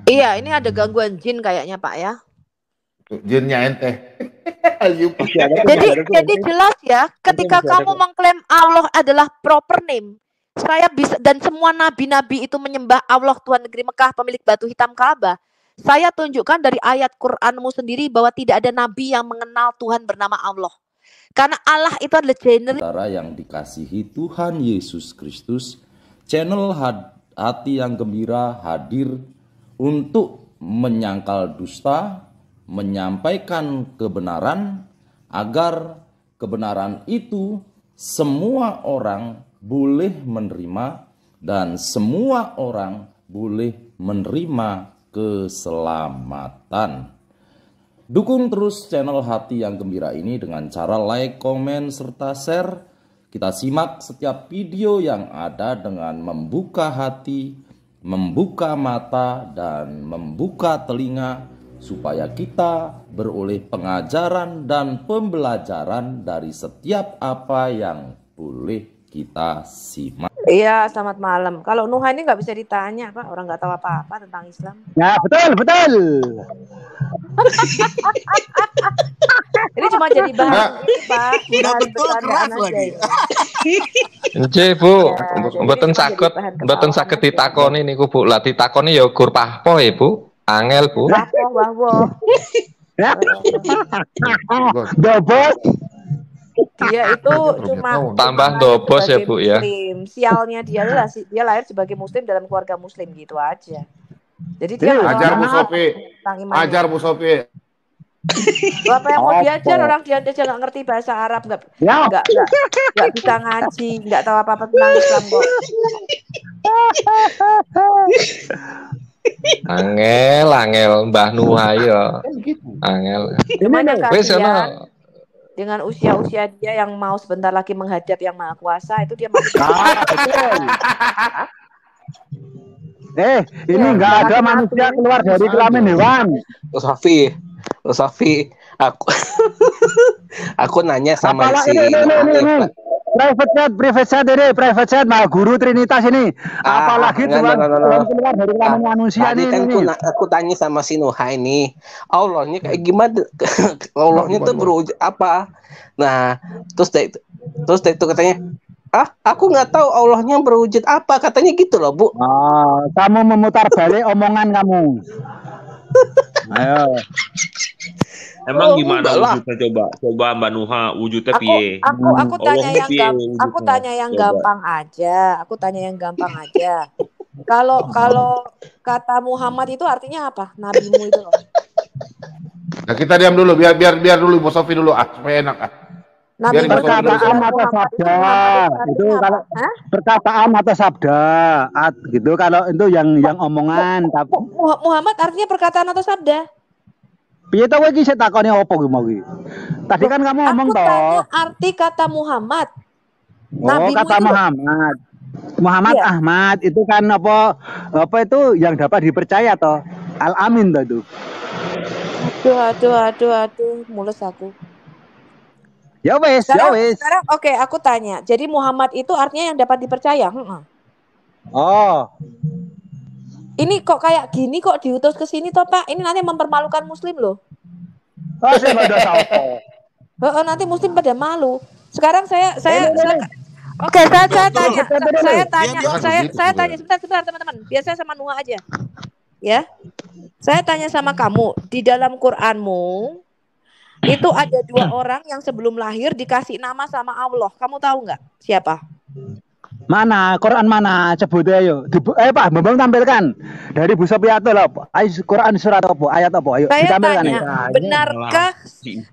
Iya, ini ada gangguan jin kayaknya Pak ya. Jinnya ente. Jadi jelas ya, ketika kamu mengklaim Allah adalah proper name, saya bisa, dan semua nabi-nabi itu menyembah Allah Tuhan negeri Mekah, pemilik batu hitam Ka'bah. Saya tunjukkan dari ayat Qur'anmu sendiri bahwa tidak ada nabi yang mengenal Tuhan bernama Allah. Karena Allah itu adalah general. Saudara yang dikasihi Tuhan Yesus Kristus, channel Hati yang Gembira hadir untuk menyangkal dusta, menyampaikan kebenaran, agar kebenaran itu semua orang boleh menerima dan semua orang boleh menerima keselamatan. Dukung terus channel Hati yang Gembira ini dengan cara like, komen, serta share. Kita simak setiap video yang ada dengan membuka hati, membuka mata, dan membuka telinga, supaya kita beroleh pengajaran dan pembelajaran dari setiap apa yang boleh kita simak. Iya, selamat malam. Kalau Nuha ini nggak bisa ditanya, Pak. Orang nggak tahu apa-apa tentang Islam. Ya, betul. Ini cuma jadi bahan ini, Pak. Betul keras lagi. Nggih, Bu. Mboten saged ditakoni niku, Bu. Lah ditakoni ya gur pahpo ya, Bu. Angel, Bu. Wah. Dobos. Dia itu cuma tambah dobos ya, Bu ya. Sialnya dia lahir sebagai muslim dalam keluarga muslim gitu aja. Jadi dia ajar Bu Sofi. Apa yang mau diajar, orang dia aja nggak ngerti bahasa Arab, nggak bisa ngaji, nggak tahu apa-apa tentang Islam kok. Angel Mbah Nuha ya. Angel. Gimana kalian? Dengan usia-usia dia yang mau sebentar lagi menghadap Yang Maha Kuasa, itu dia masih ini nggak ada manusia keluar dari kelamin hewan. Sofi, aku nanya sama private chat Maha Guru Trinitas ini. Apalagi Tuhan keluar dari kelamin manusia ini. Aku tanya sama si Nuha ini, Allahnya kayak gimana? Allahnya tuh berwujud apa? Nah, terus itu katanya, aku nggak tahu Allahnya berwujud apa, katanya gitu loh, Bu. Kamu memutar balik omongan kamu. Ayo. Emang gimana wujudnya, coba Mbak Nuha, wujudnya piye? Aku tanya yang gampang aja. Kalau kata Muhammad itu artinya apa? Nabimu itu loh. Nah, kita diam dulu, biar dulu Bu Sofi dulu, supaya enak. Nabi perkataan atau sabda itu kalau perkataan atau sabda gitu, kalau itu yang omongan. Tapi Muhammad artinya perkataan atau sabda? Piye ta kowe iki sik takone opo ki mau ki? Tadi kan kamu ngomong toh. Aku tanya arti kata Muhammad. Kata Muhammad. Muhammad iya. Ahmad itu kan apa itu yang dapat dipercaya toh. Al-Amin toh itu. Aduh, mulus aku. Ya wes. Sekarang oke, aku tanya. Jadi Muhammad itu artinya yang dapat dipercaya? Oh. Ini kok kayak gini kok diutus ke sini toh, Pak? Ini nanti mempermalukan muslim loh. Saya enggak tahu. Nanti muslim pada malu. Sekarang saya tanya sebentar teman-teman. Biasanya sama Nuha aja. Ya. Saya tanya sama kamu, di dalam Qur'anmu itu ada 2 orang yang sebelum lahir dikasih nama sama Allah. Kamu tahu nggak siapa? Mana? Quran mana? Sebut ayo. Pak Bambang tampilkan dari Bu Sofiato lah. Ayo Quran surat apa? Ayat apa? Ayo saya ditampilkan. Tanya,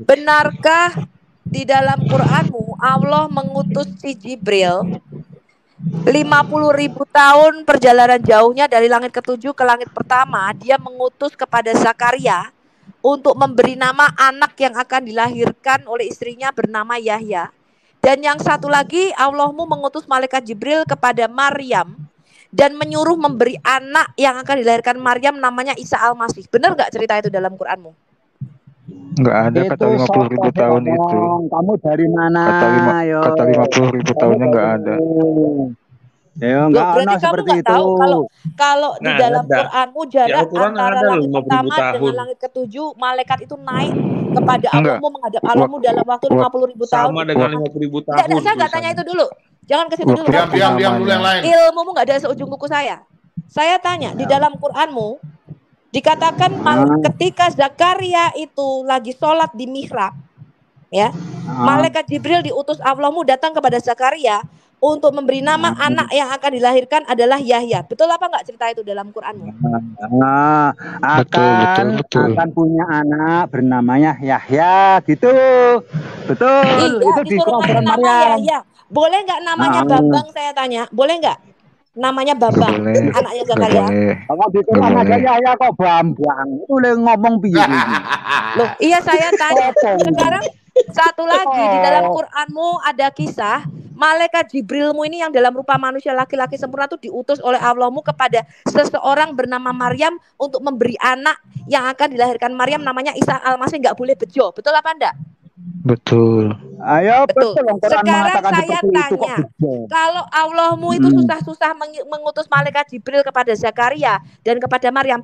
benarkah di dalam Qur'anmu Allah mengutus si Jibril 50.000 tahun perjalanan jauhnya dari langit ke-7 ke langit pertama, dia mengutus kepada Zakaria untuk memberi nama anak yang akan dilahirkan oleh istrinya bernama Yahya. Dan yang satu lagi, Allahmu mengutus malaikat Jibril kepada Maryam dan menyuruh memberi anak yang akan dilahirkan Maryam namanya Isa Al-Masih. Benar nggak cerita itu dalam Qur'anmu? Nggak ada kata 50.000 tahun itu. Kamu dari mana? Kata 50.000 tahunnya nggak ada. Ya Loh, enggak ono berarti kamu seperti nggak itu. tahu kalau di Nah, dalam ada. Quranmu Di jarak Al-Quran antara ada langit 50.000 pertama dengan tahun. langit ketujuh, malaikat itu naik kepada Enggak. Allahmu menghadap Allahmu dalam waktu 50.000 tahun. Sama itu dengan sama. 50.000 Enggak, tahun saya nggak tanya tulisannya. itu dulu. Jangan ke situ dulu. Diam, Kamu diam, diam dulu yang lain. ilmumu nggak ada seujung kuku saya. Saya tanya, di dalam Quranmu dikatakan ketika Zakaria itu lagi sholat di mihrab, ya, malaikat Jibril diutus Allahmu datang kepada Zakaria untuk memberi nama anak yang akan dilahirkan adalah Yahya. Betul apa enggak cerita itu dalam Quranmu? Akan punya anak bernamanya Yahya gitu. Betul. Iya, Itu di disuruh kasih Quran nama Maryam. Yahya. Boleh nggak namanya Bambang, saya tanya? Boleh nggak? Namanya Bambang, anaknya Zakaria. Kalau di Quran ada Yahya kok Bambang. Itu le ngomong piye iki? Loh, iya saya tanya. Sekarang satu lagi di dalam Quranmu ada kisah malaikat Jibrilmu ini yang dalam rupa manusia laki-laki sempurna itu diutus oleh Allahmu kepada seseorang bernama Maryam untuk memberi anak yang akan dilahirkan Maryam namanya Isa Al-Masih, nggak boleh bejo. Betul apa enggak? Betul. Ayo Betul. Quran Sekarang mengatakan saya seperti itu, kok tanya, bejo? kalau Allahmu itu susah-susah mengutus malaikat Jibril kepada Zakaria dan kepada Maryam,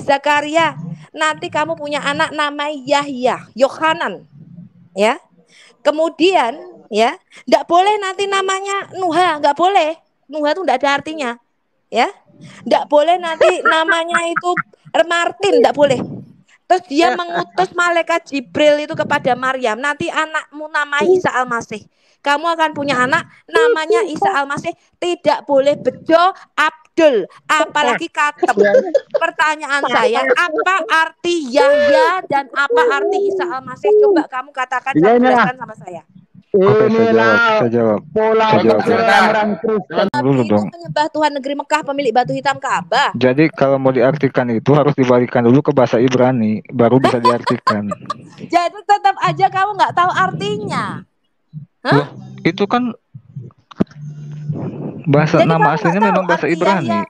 Zakaria, nanti kamu punya anak namanya Yahya, Yohanan, ya. Kemudian, ya, nggak boleh nanti namanya Nuha, nggak boleh. Nuha itu nggak ada artinya, ya. Nggak boleh nanti namanya itu Martin, nggak boleh. Terus dia mengutus malaikat Jibril itu kepada Maryam. Nanti anakmu namanya Isa Al-Masih. Kamu akan punya anak namanya Isa Al-Masih. Tidak boleh bejo, Abdul. Apalagi Katem. Pertanyaan saya, apa arti Yahya dan apa arti Isa Al-Masih? Coba kamu katakan dan jelaskan sama saya. Saya jawab. Pola orang Kristen dulu itu dong. menyembah Tuhan negeri Mekah pemilik batu hitam Ka'bah. Jadi kalau mau diartikan itu harus dibalikan dulu ke bahasa Ibrani, baru bisa diartikan. Jadi tetap aja kamu nggak tahu artinya. Loh, itu kan bahasa Jadi nama kamu aslinya nggak tahu memang bahasa arti Ibrani. Yahya.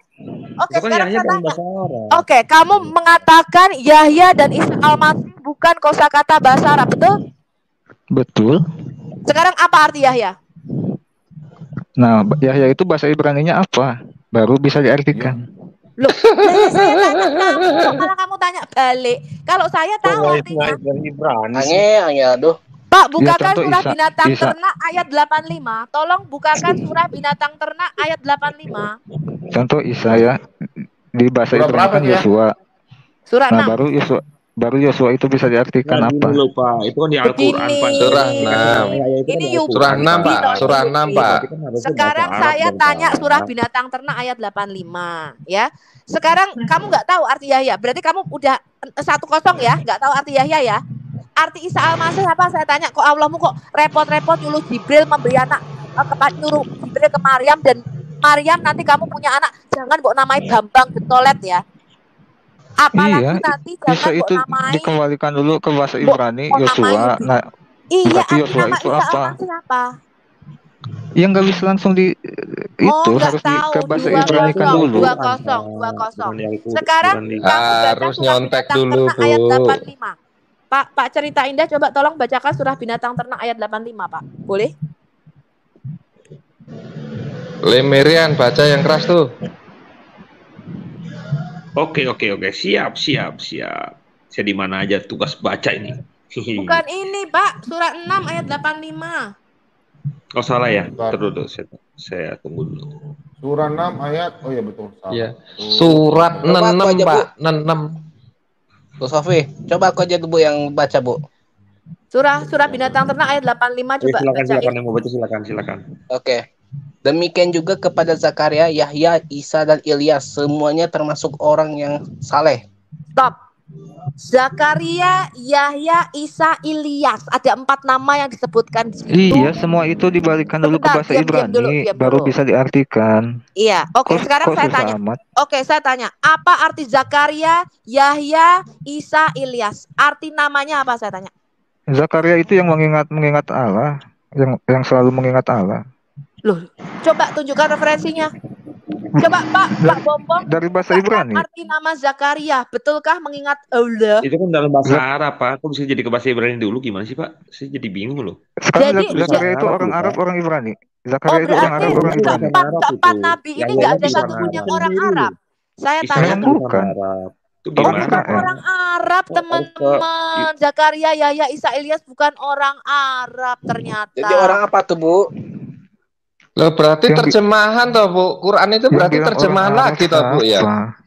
Oke, Itu kan sekarang Yahya saya bukan tanya. bahasa Arab. Oke, kamu mengatakan Yahya dan Isa Al-Masih bukan kosakata bahasa Arab, betul? Betul. Sekarang apa arti Yahya? Nah, Yahya itu bahasa Ibraninya apa? Baru bisa diartikan. Loh, saya tanya kamu, kok malah kamu tanya balik. Kalau saya tahu artinya. Aduh. Pak, bukakan contoh surah Isa. binatang ternak ayat 85. Tolong bukakan surah binatang ternak ayat 85. Contoh Isa ya, di bahasa Surah Ibrani berapa kan itu ya? Yosua. Surah Nah, 6. baru Yosua itu bisa diartikan Nah, apa? dulu, Pak. Itu kan di Al-Quran, Begini. Pak. Surah 6. Ini Yubi. Surah 6, Pak. Surah 6, Pak. Sekarang saya tanya surah binatang ternak ayat 85, ya. Sekarang kamu nggak tahu arti Yahya. Berarti kamu udah 1-0 ya, nggak tahu arti Yahya ya. Arti Isa Al-Masih apa? Saya tanya, kok Allahmu kok repot-repot nyuruh Jibril memberi anak nyuruh Jibril ke Maryam, dan Maryam nanti kamu punya anak jangan kok namai Bambang Betolet ya. Apalagi Iya, nanti Isa jangan kok itu namai dikembalikan dulu ke bahasa Ibrani Yosua. Nah, iya, berarti arti Yosua nama itu Isa apa? Al-Masih apa? Ya nggak bisa langsung di itu nggak harus di ke tahu. bahasa 2-0, Ibrani kan dulu. 2-0. Sekarang kamu baca Harus surah nyontek binatang dulu, ternak ayat Bu. 85. Pak Cerita Indah, coba tolong bacakan surah binatang ternak ayat 85, Pak. Boleh? Lemerian, baca yang keras tuh. Oke. Siap. Saya di mana aja tugas baca ini. Bukan ini, Pak. Surah 6 ayat 85. Oh, salah ya. Terus saya tunggu dulu. Surah 6 ayat. Oh iya betul. Salah. Iya. Surat Coba aku 6, aja, Bu. Pak. 6. Bu Sofi, coba aku aja Bu yang baca, Bu. Surah binatang ternak ayat 85, coba bacain. Silakan yang mau baca silakan. Oke. Demikian juga kepada Zakaria, Yahya, Isa, dan Ilyas. Semuanya termasuk orang yang saleh. Stop. Zakaria, Yahya, Isa, Ilyas. Ada 4 nama yang disebutkan di situ. Iya, semua itu dibalikan dulu ke Sebentar, bahasa diam Ibrani, dulu. baru bisa diartikan. Iya, oke. Sekarang saya susah tanya. amat? Oke, saya tanya. Apa arti Zakaria, Yahya, Isa, Ilyas? Arti namanya apa, saya tanya? Zakaria itu yang mengingat Allah, yang selalu mengingat Allah. Loh, coba tunjukkan referensinya. Coba Pak Bombong dari bahasa Ibrani. arti nama Zakaria, betulkah mengingat Allah? Itu kan dalam bahasa Arab, Pak. Aku bisa jadi ke bahasa Ibrani dulu gimana sih, Pak? Saya jadi bingung loh. Sekarang Jadi Zakaria itu orang Arab, orang Ibrani. Zakaria itu orang berarti Arab, orang Ibrani. keempat nabi ini nggak ada satupun yang orang Arab. Saya tanya bukan. Itu bukan gimana? orang Arab, teman-teman. Zakaria, Yahya, Isa, Ilyas bukan orang Arab ternyata. Jadi orang apa tuh, Bu? Loh berarti terjemahan toh Bu. Quran itu berarti terjemahan lagi toh Bu ya.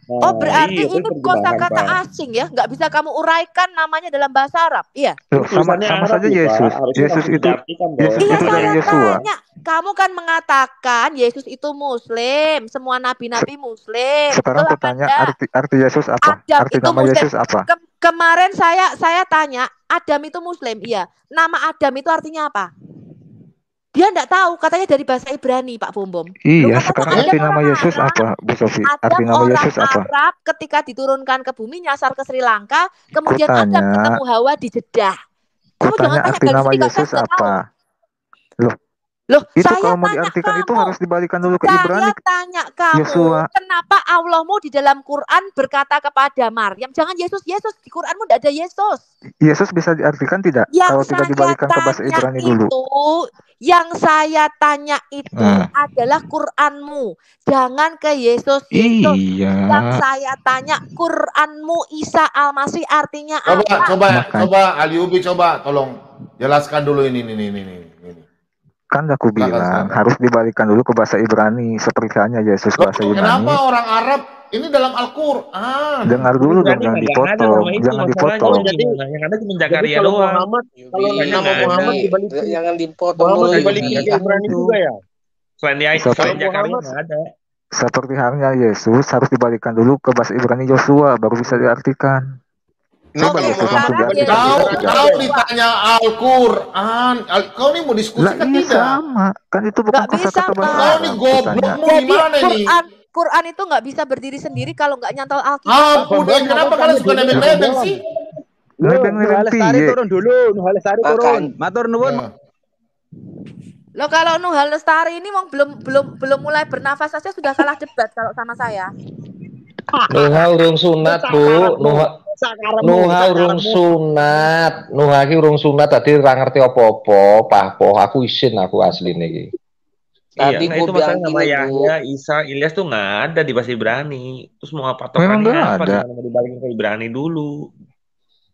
Oh berarti ini kosakata asing ya, nggak bisa kamu uraikan namanya dalam bahasa Arab, iya? Sama saja Yesus. Yesus itu dari Yesua. Kamu kan mengatakan Yesus itu Muslim, semua nabi-nabi Muslim. Sekarang aku tanya arti Yesus apa? Arti nama Yesus apa? Kemarin saya tanya Adam itu Muslim, iya. Nama Adam itu artinya apa? Dia enggak tahu, katanya dari bahasa Ibrani, Pak Bombom. Iya, sekarang arti nama Yesus apa, Bu Sofi? Arti nama Yesus apa? Arab ketika diturunkan ke bumi nyasar ke Sri Lanka, kemudian Adam ketemu Hawa di Jeddah. Kamu jangan tanya arti nama Yesus apa? Loh, itu kalau mau diartikan itu harus dibalikan dulu ke Ibrani. Saya tanya kamu, kenapa Allahmu di dalam Quran berkata kepada Maryam, jangan Yesus, di Quranmu tidak ada Yesus. Yesus bisa diartikan tidak? Kalau tidak dibalikan ke bahasa Ibrani dulu. Yang saya tanya itu adalah Quranmu, jangan ke Yesus. Iya. Yang saya tanya Quranmu, Isa Al-Masih artinya apa? Coba Aliubi coba tolong jelaskan dulu ini. Kan aku bilang harus dibalikan dulu ke bahasa Ibrani seperti hanya Yesus bahasa Ibrani. Kenapa orang Arab ini dalam Al-Qur'an? Dengar dulu dong, jangan dipotong. Jangan dipotong. Yang ada cuma Zakaria doang. Kalau nama Muhammad dibalikin, jangan dipotong dulu. Dibalikin ke Ibrani juga ya. Selain Zakaria nggak ada. Seperti halnya Yesus harus dibalikan dulu ke bahasa Ibrani Yosua baru bisa diartikan. Coba kau ditanya Al-Quran, kau ini mau diskusi kan tidak? Sama, kan itu bukan kosakata bahasa Arab. Kau ini goblokmu gimana nih? Quran itu nggak bisa berdiri sendiri kalau nggak nyantol Alkitab. Kenapa kalian suka nebeng-nebeng sih? Nebeng-nebeng piye? Turun dulu, Nuh Lestari turun. Matur nuwun. Lo kalau Nuh Lestari ini belum mulai bernafas saja sudah kalah debat kalau sama saya. Nuha urung sunat, Bu. Nuha urung sunat. Nuha iki urung sunat tadi ora ngerti apa-apa, Pahpo. Aku isin aku asline iki. Tadi itu masalah nama Yahya, Isa, Ilyas tuh nggak ada di bahasa Ibrani. Terus mau apa tokannya apa? Mau dibalikin ke Ibrani dulu.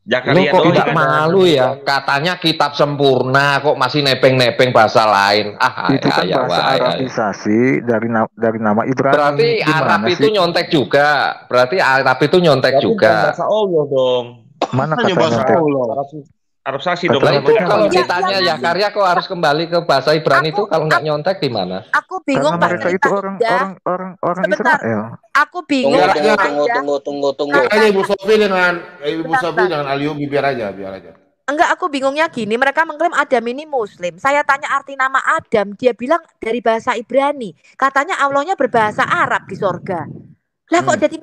Zakaria kok tidak malu ya? Katanya kitab sempurna kok masih nepeng-nepeng bahasa lain. Itu kan bahasa Arabisasi dari nama Ibrani. Berarti Arab itu nyontek juga. Bahasa Allah dong. Mana kata nyontek? Arab Sasi dong. Itu kalau ditanya Zakaria kok harus kembali ke bahasa Ibrani itu kalau nggak nyontek di mana? Aku bingung Pak. Mereka itu orang Israel. Aku bingung. Tunggu. Ibu Sofi dengan Aliubi biar aja. Enggak, aku bingungnya gini. Mereka mengklaim Adam ini Muslim. Saya tanya arti nama Adam, dia bilang dari bahasa Ibrani. Katanya Allahnya berbahasa Arab di sorga. Lah kok jadi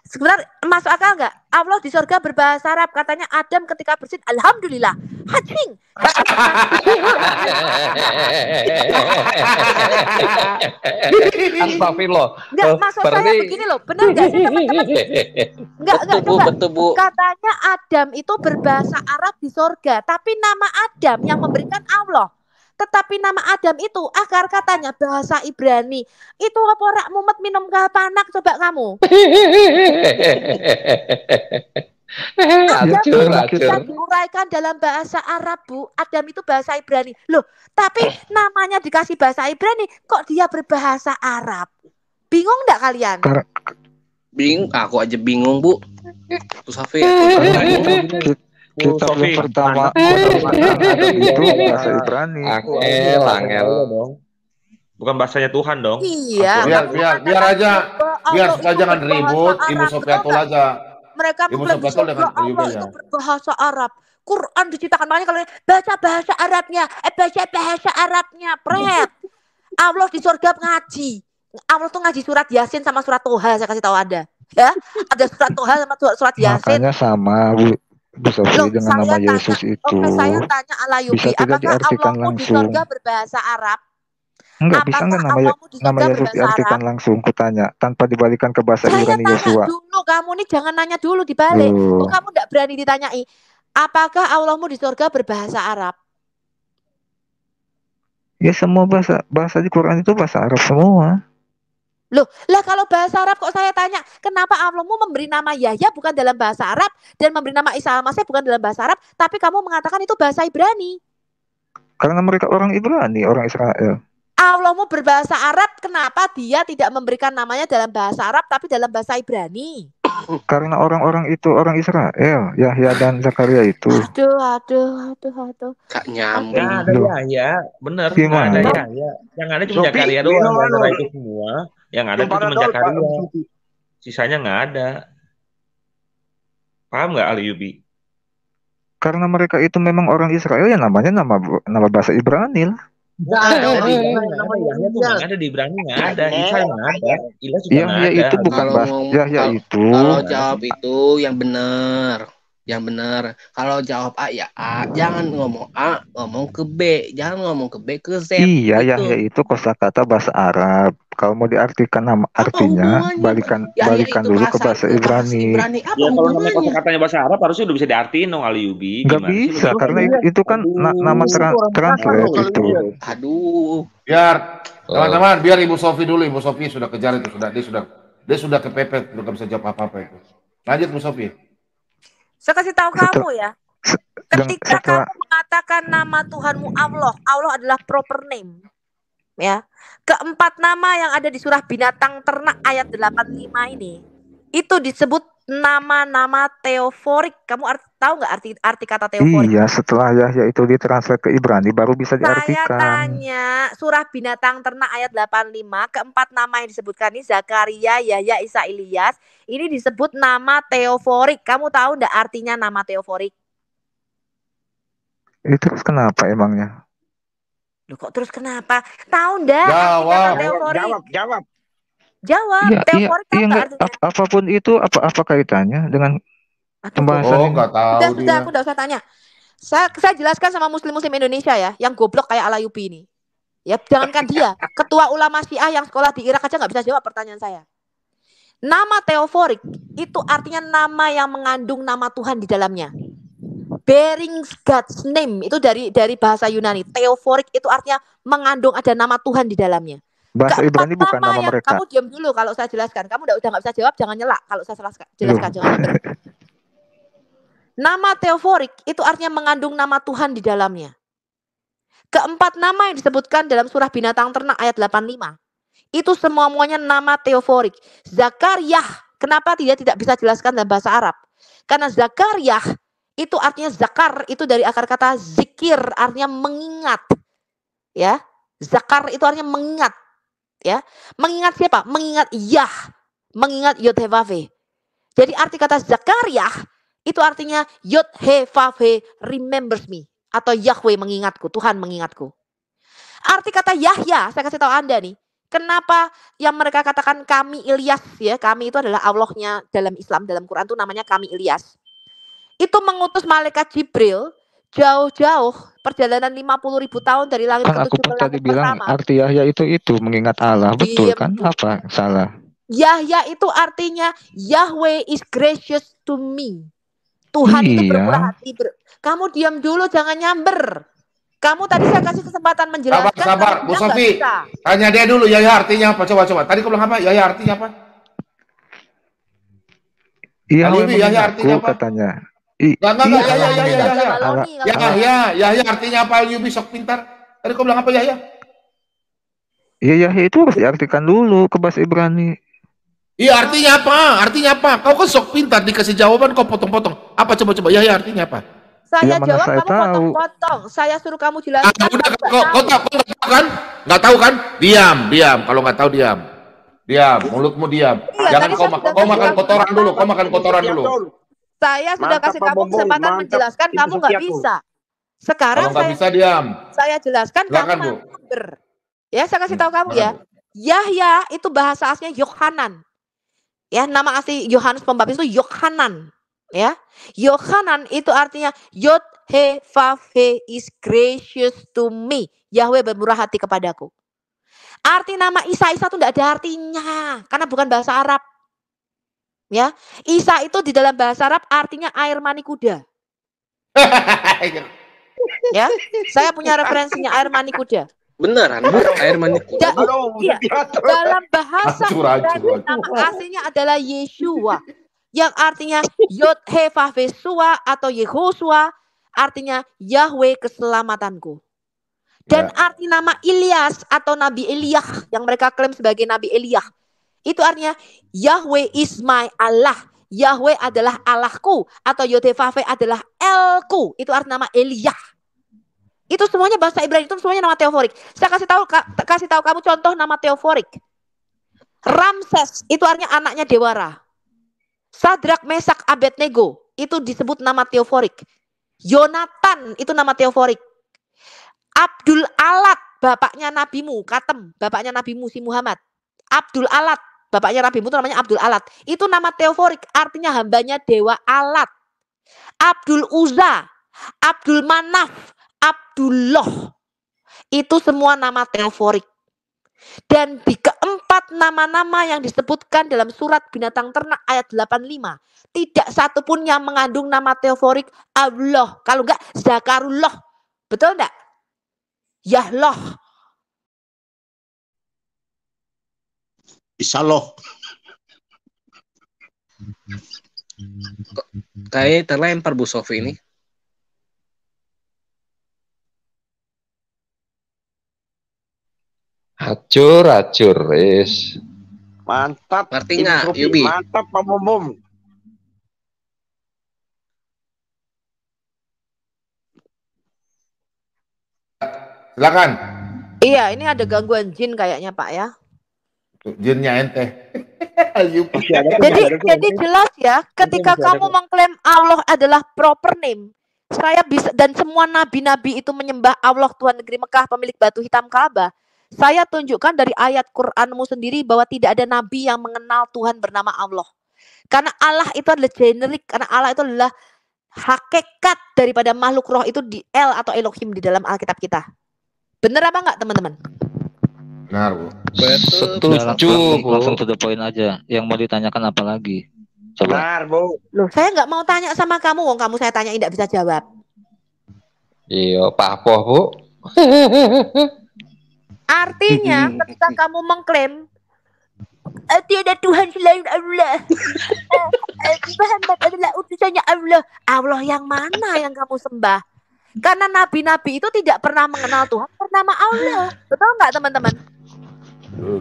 sebenarnya masuk akal nggak? Allah di surga berbahasa Arab, katanya Adam ketika bersin, alhamdulillah, hacing. Astagfirullah. Enggak, maksud saya begini loh, benar nggak sih teman-teman? Enggak, betul, Bu. Katanya Adam itu berbahasa Arab di surga, tapi nama Adam yang memberikan Allah. Tetapi nama Adam itu akar katanya bahasa Ibrani. Itu apa rak mumet minum panak coba kamu. Adam bisa diuraikan dalam bahasa Arab, Bu. Adam itu bahasa Ibrani. Loh, tapi namanya dikasih bahasa Ibrani, kok dia berbahasa Arab? Bingung enggak kalian? Bingung, aku aja bingung, Bu. Tuh Safi. Kitab yang pertama itu bahasa Ibrani. Angel dong. Bukan bahasanya Tuhan dong. Iya. Biar aja jangan ribut. Ibu Sofiatul aja. Mereka mengklaim Allah itu berbahasa Arab. Quran diciptakan, makanya kalau baca bahasa Arabnya, pret. Allah di surga ngaji. Allah tuh ngaji surat Yasin sama surat Toha, saya kasih tahu Anda. Ya, ada surat Toha sama surat Yasin. Makanya sama, Bu. Bisa dengan nama Yesus itu saya tanya Alayubi, apakah Allahmu di surga berbahasa Arab? Enggak bisa enggak Apakah nama Allahmu di surga Yesus berbahasa Arab? diartikan langsung, kutanya tanpa dibalikan ke bahasa Saya Ibrani tanya Yesua. dulu, kamu nih jangan nanya dulu dibalik. Kok kamu enggak berani ditanyai? Apakah Allahmu di surga berbahasa Arab? Ya semua bahasa di Quran itu bahasa Arab semua. Loh, lah kalau bahasa Arab kok saya tanya, kenapa Allahmu memberi nama Yahya bukan dalam bahasa Arab dan memberi nama Isa al-Masih bukan dalam bahasa Arab, tapi kamu mengatakan itu bahasa Ibrani? Karena mereka orang Ibrani, orang Israel. Allahmu berbahasa Arab, kenapa dia tidak memberikan namanya dalam bahasa Arab tapi dalam bahasa Ibrani? Karena orang-orang itu orang Israel, Yahya dan Zakaria itu. Aduh. Gak nyambung. Gak ada Yahya, bener. Gimana? Gak ada Yahya. Yang ada cuma Zakaria doang. Antara itu semua, yang ada itu cuma Zakaria. Sisanya nggak ada. Paham nggak Ali Yubi? Karena mereka itu memang orang Israel, ya namanya nama bahasa Ibrani lah. Nggak ada di Ibrani, nggak ada. Isa nggak ada. Ilyas juga nggak ada. Itu bukan bahasa Yahya itu. Kalau jawab itu yang benar. Yang benar. Kalau jawab A ya A, jangan ngomong A, ngomong ke B, jangan ngomong ke B ke Z. Iya, Yahya itu kosakata bahasa Arab. Kalau mau diartikan nama artinya, balikan dulu ke bahasa Ibrani. Ya kalau namanya kosakatanya bahasa Arab harusnya udah bisa diartiin dong Ali Yubi. Nggak bisa, karena itu kan nama translate itu. Aduh. Biar teman-teman, biar Ibu Sofi dulu. Ibu Sofi sudah kejar itu, dia sudah kepepet, udah nggak bisa jawab apa-apa itu. Lanjut Bu Sofi. Saya kasih tahu kamu ya. Ketika kamu mengatakan nama Tuhanmu Allah adalah proper name. Ya. Keempat nama yang ada di surah binatang ternak ayat 85 ini itu disebut nama-nama teoforik. Kamu tahu nggak arti kata teoforik? Iya, setelah Yahya itu ditranslate ke Ibrani baru bisa diartikan. Saya tanya, surah binatang ternak ayat 85, keempat nama yang disebutkan ini Zakaria, Yahya, Isa, Ilyas, ini disebut nama teoforik. Kamu tahu nggak artinya nama teoforik? Terus kenapa emangnya? Loh, kok terus kenapa? Tahu nggak? Jawab. Ya, teoforik tahu nggak artinya? Apapun itu, apa kaitannya dengan pembahasan? Nggak tahu dia. Aku nggak usah tanya. Saya jelaskan sama muslim-muslim Indonesia ya, yang goblok kayak Alayubi ini. Ya, jangankan dia, ketua ulama Syiah yang sekolah di Irak aja nggak bisa jawab pertanyaan saya. Nama teoforik itu artinya nama yang mengandung nama Tuhan di dalamnya. Bearing God's name itu dari bahasa Yunani. Teoforik itu artinya mengandung ada nama Tuhan di dalamnya. Bahasa Ibrani bukan nama mereka. Kamu diam dulu kalau saya jelaskan. Kamu udah nggak bisa jawab, jangan nyela kalau saya jelaskan. Jangan nyela. Nama teoforik itu artinya mengandung nama Tuhan di dalamnya. Keempat nama yang disebutkan dalam surah binatang ternak ayat 85. Itu semuanya nama teoforik. Zakaria, kenapa dia tidak bisa jelaskan dalam bahasa Arab? Karena Zakaria itu artinya zakar, itu dari akar kata zikir, artinya mengingat. Ya, zakar itu artinya mengingat. Ya, mengingat siapa? Mengingat Yah, mengingat Yod-He-Vav-He. Jadi arti kata Zakaria itu artinya Yod-He-Vav-He remembers me, atau Yahweh mengingatku, Tuhan mengingatku. Arti kata Yahya, saya kasih tahu Anda nih. Kenapa yang mereka katakan kami Ilyas, ya, kami itu adalah Allahnya dalam Islam, dalam Quran itu namanya kami Ilyas. Itu mengutus malaikat Jibril jauh-jauh perjalanan 50.000 tahun dari langit kan ke 7 aku ke langit tadi bilang pertama. Arti Yahya itu mengingat Allah, betul kan? Apa salah? Yahya itu artinya Yahweh is gracious to me. Tuhan itu bermurah hati. Kamu diam dulu, jangan nyamber. Kamu tadi saya kasih kesempatan menjelaskan. Sabar, Bu Sofi. Tanya dia dulu, Yahya artinya apa? Coba. Tadi kau bilang apa? Yahya artinya apa? Yahya artinya apa? Katanya. Yahya artinya apa? Yubi sok pintar. Tadi kau bilang apa Yahya? Iya, Yahya itu harus diartikan dulu ke bahasa Ibrani. Iya, artinya apa? Artinya apa? Kau kan sok pintar, dikasih jawaban kau potong-potong. Apa coba Yahya artinya apa? Saya jawab, kamu potong-potong. Saya suruh kamu jelaskan. Udah, kau nggak tahu kan? Nggak tahu kan? Diam. Kalau nggak tahu diam. Mulutmu diam. Jangan kau makan kotoran dulu. Kau makan kotoran dulu. Saya sudah kasih kamu kesempatan menjelaskan, kamu nggak bisa. Sekarang nggak bisa diam. Saya jelaskan, kamu mager. Ya, saya kasih tahu kamu ya. Yahya itu bahasa aslinya Yohanan. Ya, nama asli Yohanes Pembaptis itu Yohanan. Ya, Yohanan itu artinya Yod-He-Vav-He is gracious to me. Yahweh bermurah hati kepadaku. Arti nama Isa itu tidak ada artinya karena bukan bahasa Arab. Ya, Isa itu di dalam bahasa Arab artinya air mani kuda. Ya, saya punya referensinya air mani kuda. Beneran, Bu, air mani kuda. Iya, dalam bahasa Ibrani nama aslinya adalah Yeshua, yang artinya Yod He Vav He Shua atau Yehoshua, artinya Yahweh keselamatanku. Dan arti nama Ilyas atau Nabi Eliyah yang mereka klaim sebagai Nabi Eliyah, itu artinya Yahweh is my Allah. Yahweh adalah Allahku atau Yod He Vav He adalah Elku. Itu arti nama Eliyah. Itu semuanya bahasa Ibrani, itu semuanya nama teoforik. Saya kasih tahu kamu contoh nama teoforik. Ramses itu artinya anaknya Dewara. Sadrak, Mesak, Abednego itu disebut nama teoforik. Yonatan itu nama teoforik. Abdul Alat bapaknya nabimu, Katem bapaknya nabimu si Muhammad. Abdul Alat bapaknya nabimu itu namanya Abdul Alat. Itu nama teoforik, artinya hambanya dewa Alat. Abdul Uzza, Abdul Manaf, Abdullah, itu semua nama teoforik. Dan di keempat nama-nama yang disebutkan dalam surat binatang ternak ayat 85, tidak satu pun yang mengandung nama teoforik Allah. Kalau enggak Zakarullah. Betul enggak? Yahloh. Isyaallah. Kayak terlempar Bu Sofi ini. Acur, is. Mantap. Ngerti nggak, Yubi? Mantap, Pak Mom. Silakan. Iya, ini ada gangguan jin kayaknya Pak ya. Jinnya ente. Jadi jelas ya, ketika kamu mengklaim Allah adalah proper name, saya bisa, dan semua nabi-nabi itu menyembah Allah Tuhan negeri Mekah, pemilik batu hitam Ka'bah. Saya tunjukkan dari ayat Qur'anmu sendiri bahwa tidak ada nabi yang mengenal Tuhan bernama Allah. Karena Allah itu adalah generik, karena Allah itu adalah hakikat daripada makhluk roh itu di El atau Elohim di dalam Alkitab kita. Bener apa enggak teman-teman? Benar, Bu. Setuju. Langsung to the point aja. Yang mau ditanyakan apa lagi? Coba. Benar, Bu. Loh, saya nggak mau tanya sama kamu, wong kamu saya tanya tidak bisa jawab. Iya, Pak Poh, Bu. Artinya ketika kamu mengklaim tiada Tuhan selain Allah, Muhammad adalah utusannya Allah, Allah yang mana yang kamu sembah? Karena nabi-nabi itu tidak pernah mengenal Tuhan bernama Allah. Betul nggak teman-teman?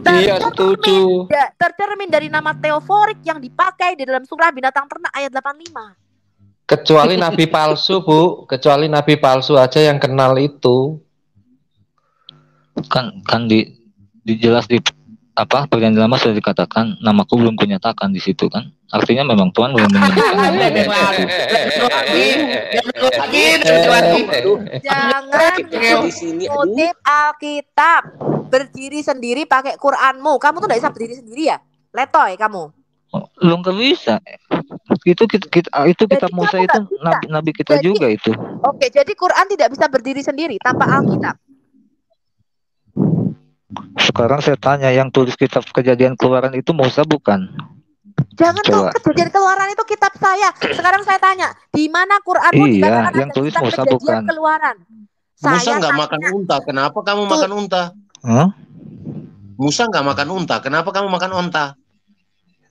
Iya, setuju. Tercermin dari nama teoforik yang dipakai di dalam surah binatang ternak ayat 85. Kecuali nabi palsu, Bu. Kecuali nabi palsu aja yang kenal itu. Kan dijelas di apa perjanjian lama sudah dikatakan namaku belum kunyatakan di situ kan, artinya memang Tuhan belum menyebutkan. Jangan mengutip Alkitab, berdiri sendiri pakai Quranmu. Kamu tuh tidak bisa berdiri sendiri ya, letoy kamu. Lu nggak bisa. Itu kitab Musa itu nabi kita juga itu. Oke, jadi Quran tidak bisa berdiri sendiri tanpa Alkitab. Sekarang saya tanya, yang tulis kitab Kejadian Keluaran itu Musa bukan? Jangan tuh, Kejadian Keluaran itu kitab saya. Sekarang saya tanya, di mana Quranmu dikatakan yang tulis Musa bukan? Keluaran? Musa nggak makan unta, kenapa kamu makan unta? Huh? Musa nggak makan unta, kenapa kamu makan unta?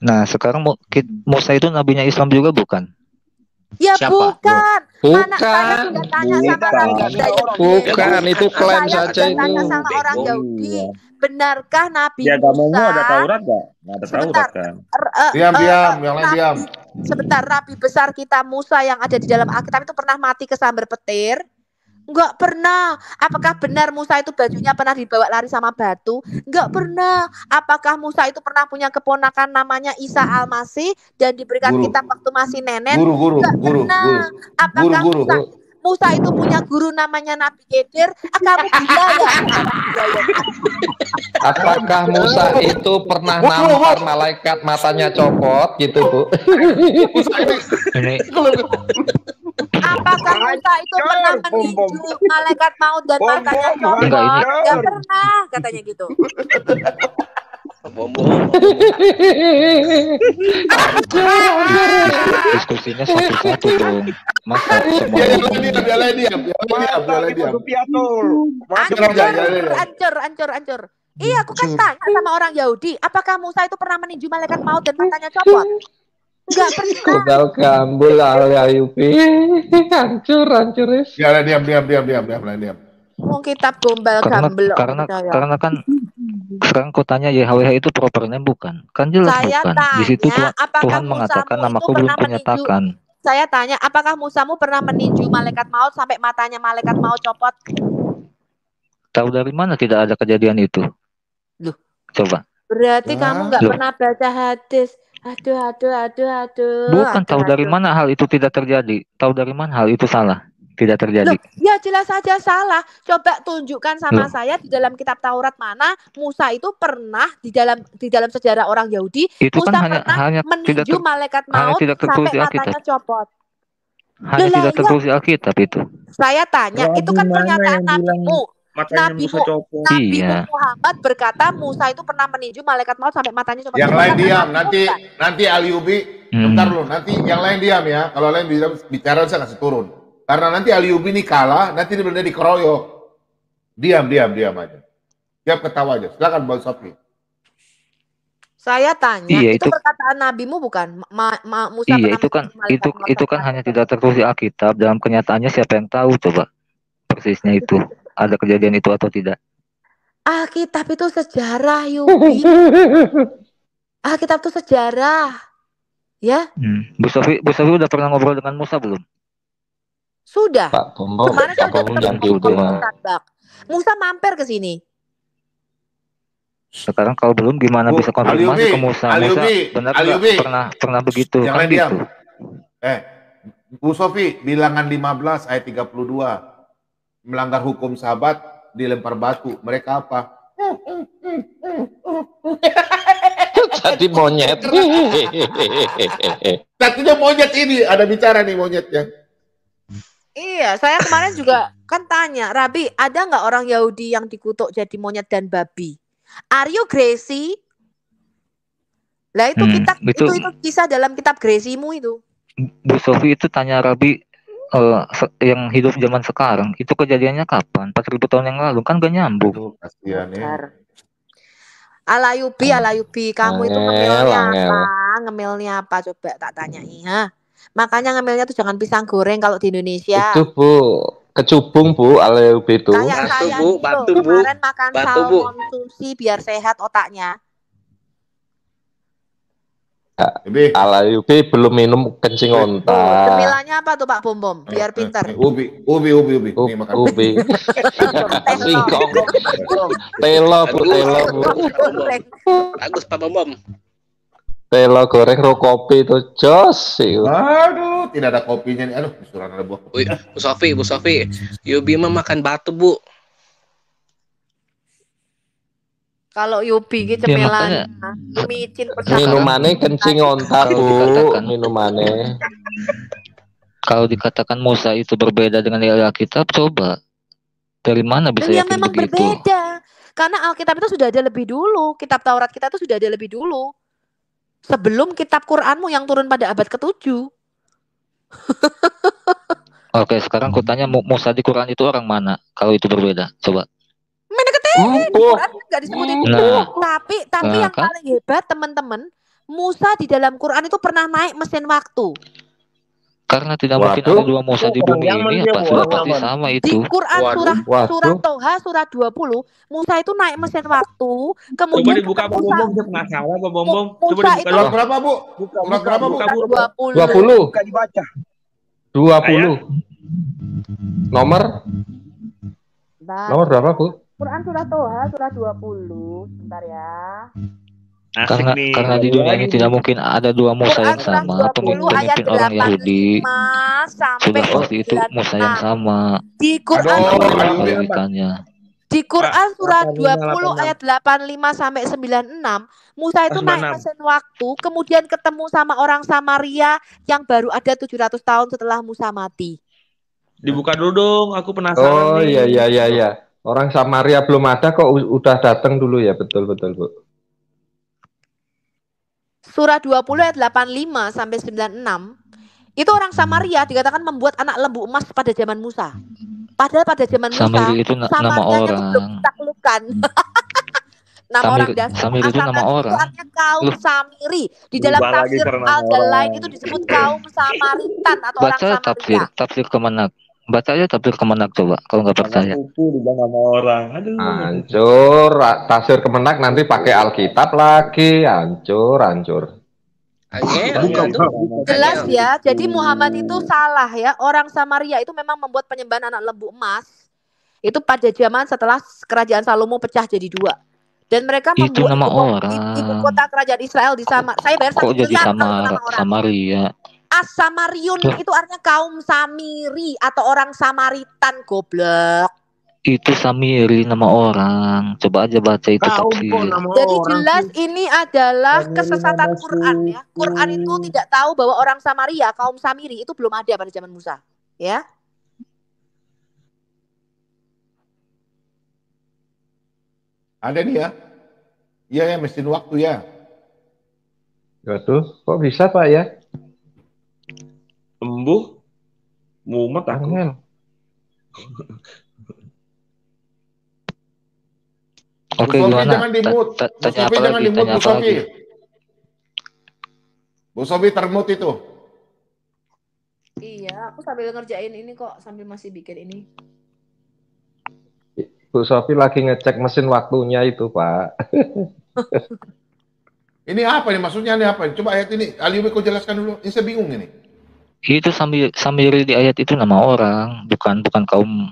Nah, sekarang Musa itu nabinya Islam juga bukan? Ya siapa? Bukan. Bukan. Mana saya sudah tanya sama orang Bukan, itu klaim saja itu. Tanya sama orang Yahudi, benarkah Nabi Musa? Ya, agamamu ada Taurat nggak? Nggak ada Taurat kan? Diam, yang lain diam. Sebentar, Nabi besar kita Musa yang ada di dalam Alkitab itu pernah mati kesambar petir? Enggak pernah. Apakah benar Musa itu bajunya pernah dibawa lari sama batu? Enggak pernah. Apakah Musa itu pernah punya keponakan namanya Isa Al-Masih dan diberikan kitab waktu masih nenek? Enggak pernah. Apakah Musa itu punya guru namanya Nabi Khidir? Kamu gila ya? Apakah Musa itu pernah nampar malaikat matanya copot gitu, Bu? Ini Apakah Musa itu pernah meninju malaikat maut dan matanya copot? Enggak pernah, katanya gitu. Diskusinya satu-satu dong. Masa semua Hancur. Iya, aku kan tanya sama orang Yahudi, apakah Musa itu pernah meninju malaikat maut dan matanya copot? Enggak pernah. Kugal gambul Ayubi. Hancur. Ya, diam. Mau kitab gombal gambel. Karena kan sekarang kotanya YHWH itu proper name bukan? Kan jelas saya bukan. Tanya, di situ Tuhan mengatakan namaku belum kunyatakan. Saya tanya, apakah Musamu pernah meninju malaikat maut sampai matanya malaikat maut copot? Tahu dari mana tidak ada kejadian itu? Loh. Coba. Berarti kamu nggak pernah baca hadis. Aduh. Bukan tahu dari mana hal itu tidak terjadi. Tahu dari mana hal itu salah. Tidak terjadi. Loh, ya jelas saja salah. Coba tunjukkan sama saya di dalam kitab Taurat mana Musa itu pernah di dalam sejarah orang Yahudi itu Musa kan pernah meninju malaikat maut sampai matanya copot. Hanya tidak tertulis di Alkitab itu. Saya tanya, itu kan pernyataan nabimu. Nabi Muhammad berkata Musa itu pernah meninju malaikat maut sampai matanya copot. Yang lain diam. Nanti Aliubi, bentar lu. Nanti yang lain diam ya. Kalau lain bicara saya kasih turun. Karena nanti Aliubi ini kalah, nanti dia benar dikeroyok. Diam aja. Siap ketawa aja. Silakan Bang Sofi. Saya tanya, itu perkataan nabimu bukan? Musa iya, itu kan hanya tidak tertulis di Alkitab. Dalam kenyataannya siapa yang tahu coba persisnya itu ada kejadian itu atau tidak? Alkitab itu sejarah, Yubi. Alkitab itu sejarah, ya. Bu Sofi udah pernah ngobrol dengan Musa belum? Sudah. Pak Bombo, kemarin saya Musa mampir ke sini. Sekarang kalau belum gimana bisa konfirmasi ke Musa? Benar pernah begitu yang kan gitu. Bu Sofi, bilangan 15 ayat 32. Melanggar hukum sahabat, dilempar batu. Mereka apa? Jadi monyet. Satunya monyet ini, ada bicara nih monyetnya. Iya, saya kemarin juga kan tanya, Rabi, ada nggak orang Yahudi yang dikutuk jadi monyet dan babi? Are you Gracie? Lah itu itu kisah dalam kitab Gracie-mu itu. Bu Sofi itu tanya Rabi yang hidup zaman sekarang, itu kejadiannya kapan? 4.000 tahun yang lalu kan gak nyambung. Kasihan ya. Alayubi, kamu itu ngemilnya apa? Coba tak tanya ya. Makanya ngemilnya tuh jangan pisang goreng kalau di Indonesia. Itu Bu, kecubung Bu, Alayubi itu. Kayak saya itu kemarin makan salmon sushi biar sehat otaknya. Alayubi belum minum kencing onta. Cemilannya apa tuh Pak Bom? Biar pintar. Ubi. Nih makan ubi. Singkong. Telo Bu. Bagus Pak Bom. Telo goreng ro kopi itu jos. Aduh, tidak ada kopinya nih. Aduh, disuruh ada buah. Bu Sofi. Yubi mah makan batu, Bu. Kalau Yubi gitu cemilan, micin minumannya kencing onta Bu, minumannya. Kalau dikatakan Musa itu berbeda dengan Alkitab, coba dari mana bisa yakin memang begitu? Berbeda, karena Alkitab itu sudah ada lebih dulu, kitab Taurat kita itu sudah ada lebih dulu, sebelum kitab Quranmu yang turun pada abad ke-7. Oke, sekarang aku tanya Musa di Quran itu orang mana? Kalau itu berbeda, coba. Di Quran nggak disebutin tapi yang paling hebat teman-teman, Musa di dalam Quran itu pernah naik mesin waktu. Karena tidak mungkin ada dua Musa di bumi ini, apa sudah pasti sama itu. Di Quran surah Toha surah 20, Musa itu naik mesin waktu, kemudian coba dibuka Pak Bombom, saya penasaran Pak Bombom. Coba dibuka. Surat berapa Bu? Surat berapa Bu? 20. Buka dibaca. 20. Nomor berapa Bu? Quran surah Toha surah 20. Sebentar ya. Karena di dunia ini tidak mungkin ada dua Musa yang sama. Pemimpin orang Yahudi sudah pasti itu Musa yang sama. Di Quran surah 20 ayat 85 sampai 96, Musa itu naik mesin waktu, kemudian ketemu sama orang Samaria yang baru ada 700 tahun setelah Musa mati. Dibuka dulu dong, aku penasaran Oh nih. iya. Orang Samaria belum ada kok udah datang dulu ya, betul Bu. Surah 20 ayat 85 sampai 96. Itu orang Samaria dikatakan membuat anak lembu emas pada zaman Musa. Padahal pada zaman Musa, Samiri itu nama Samaria itu belum orang. ditaklukkan. Nama orang dasar. Samiri itu nama orang. Itu artinya kaum Samiri. Di dalam tafsir Al-Dalain itu disebut kaum Samaritan atau orang Samaria. Tafsir Kemenak. Baca aja tafsir Kemenak coba kalau nggak percaya. Nama orang. Aduh. Hancur, tafsir Kemenak nanti pakai Alkitab lagi, hancur. Jelas ya, jadi Muhammad itu salah ya. Orang Samaria itu memang membuat penyembahan anak lembu emas. Itu pada zaman setelah kerajaan Salomo pecah jadi 2. Dan mereka itu membuat nama orang. Ibu kota kerajaan Israel di Saya bayar 1 miliar nama orang. Samaria. As-Samariyun itu artinya kaum Samiri atau orang Samaritan, goblok. Itu Samiri nama orang. Coba aja baca itu tafsir. Jadi jelas ini adalah kesesatan Quran ya. Quran itu tidak tahu bahwa orang Samaria, kaum Samiri itu belum ada pada zaman Musa, ya. Ada nih ya. Iya ya, mesin waktu ya. Waduh, kok bisa Pak ya? Sembuh, mumet aku. Oke, gimana? Tanya apa lagi? Tanya apa lagi? Bu Sofi termut itu. Iya, aku sambil ngerjain ini kok, sambil masih bikin ini. Bu Sofi lagi ngecek mesin waktunya itu, Pak. Ini apa nih? Maksudnya ini apa? Coba ayat ini, Aliumi kau jelaskan dulu. Ini saya bingung ini. Itu Samiri di ayat itu nama orang, bukan kaum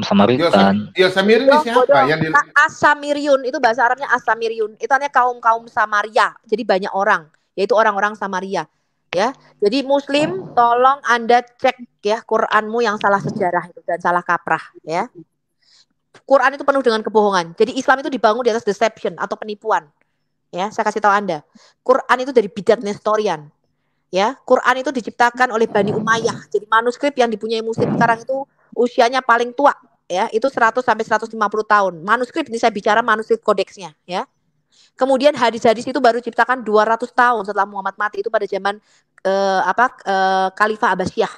Samaritan. Ya Samiri ini siapa? Yang As-Samiriyun itu bahasa Arabnya As-Samiriyun. Itu artinya kaum Samaria. Jadi banyak orang, yaitu orang-orang Samaria. Ya, jadi Muslim, tolong Anda cek ya Quranmu yang salah sejarah itu dan salah kaprah. Ya, Quran itu penuh dengan kebohongan. Jadi Islam itu dibangun di atas deception atau penipuan. Ya, saya kasih tahu Anda. Quran itu dari bidat Nestorian. Ya, Quran itu diciptakan oleh Bani Umayyah. Jadi manuskrip yang dipunyai Muslim sekarang itu usianya paling tua, ya, itu 100 sampai 150 tahun. Manuskrip ini saya bicara manuskrip kodeksnya, ya. Kemudian hadis-hadis itu baru diciptakan 200 tahun setelah Muhammad mati, itu pada zaman Khalifah Abbasiyah.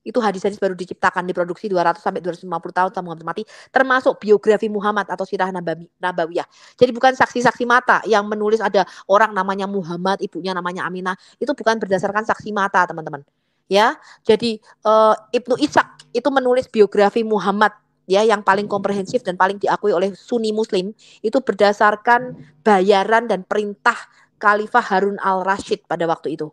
Itu hadis-hadis baru diciptakan, diproduksi 200 sampai 250 tahun setelah Muhammad mati, termasuk biografi Muhammad atau sirah Nabawiyah. Jadi bukan saksi-saksi mata yang menulis ada orang namanya Muhammad, ibunya namanya Aminah, itu bukan berdasarkan saksi mata, teman-teman. Ya, jadi Ibnu Ishaq itu menulis biografi Muhammad ya yang paling komprehensif dan paling diakui oleh Sunni Muslim itu berdasarkan bayaran dan perintah Khalifah Harun al-Rashid pada waktu itu.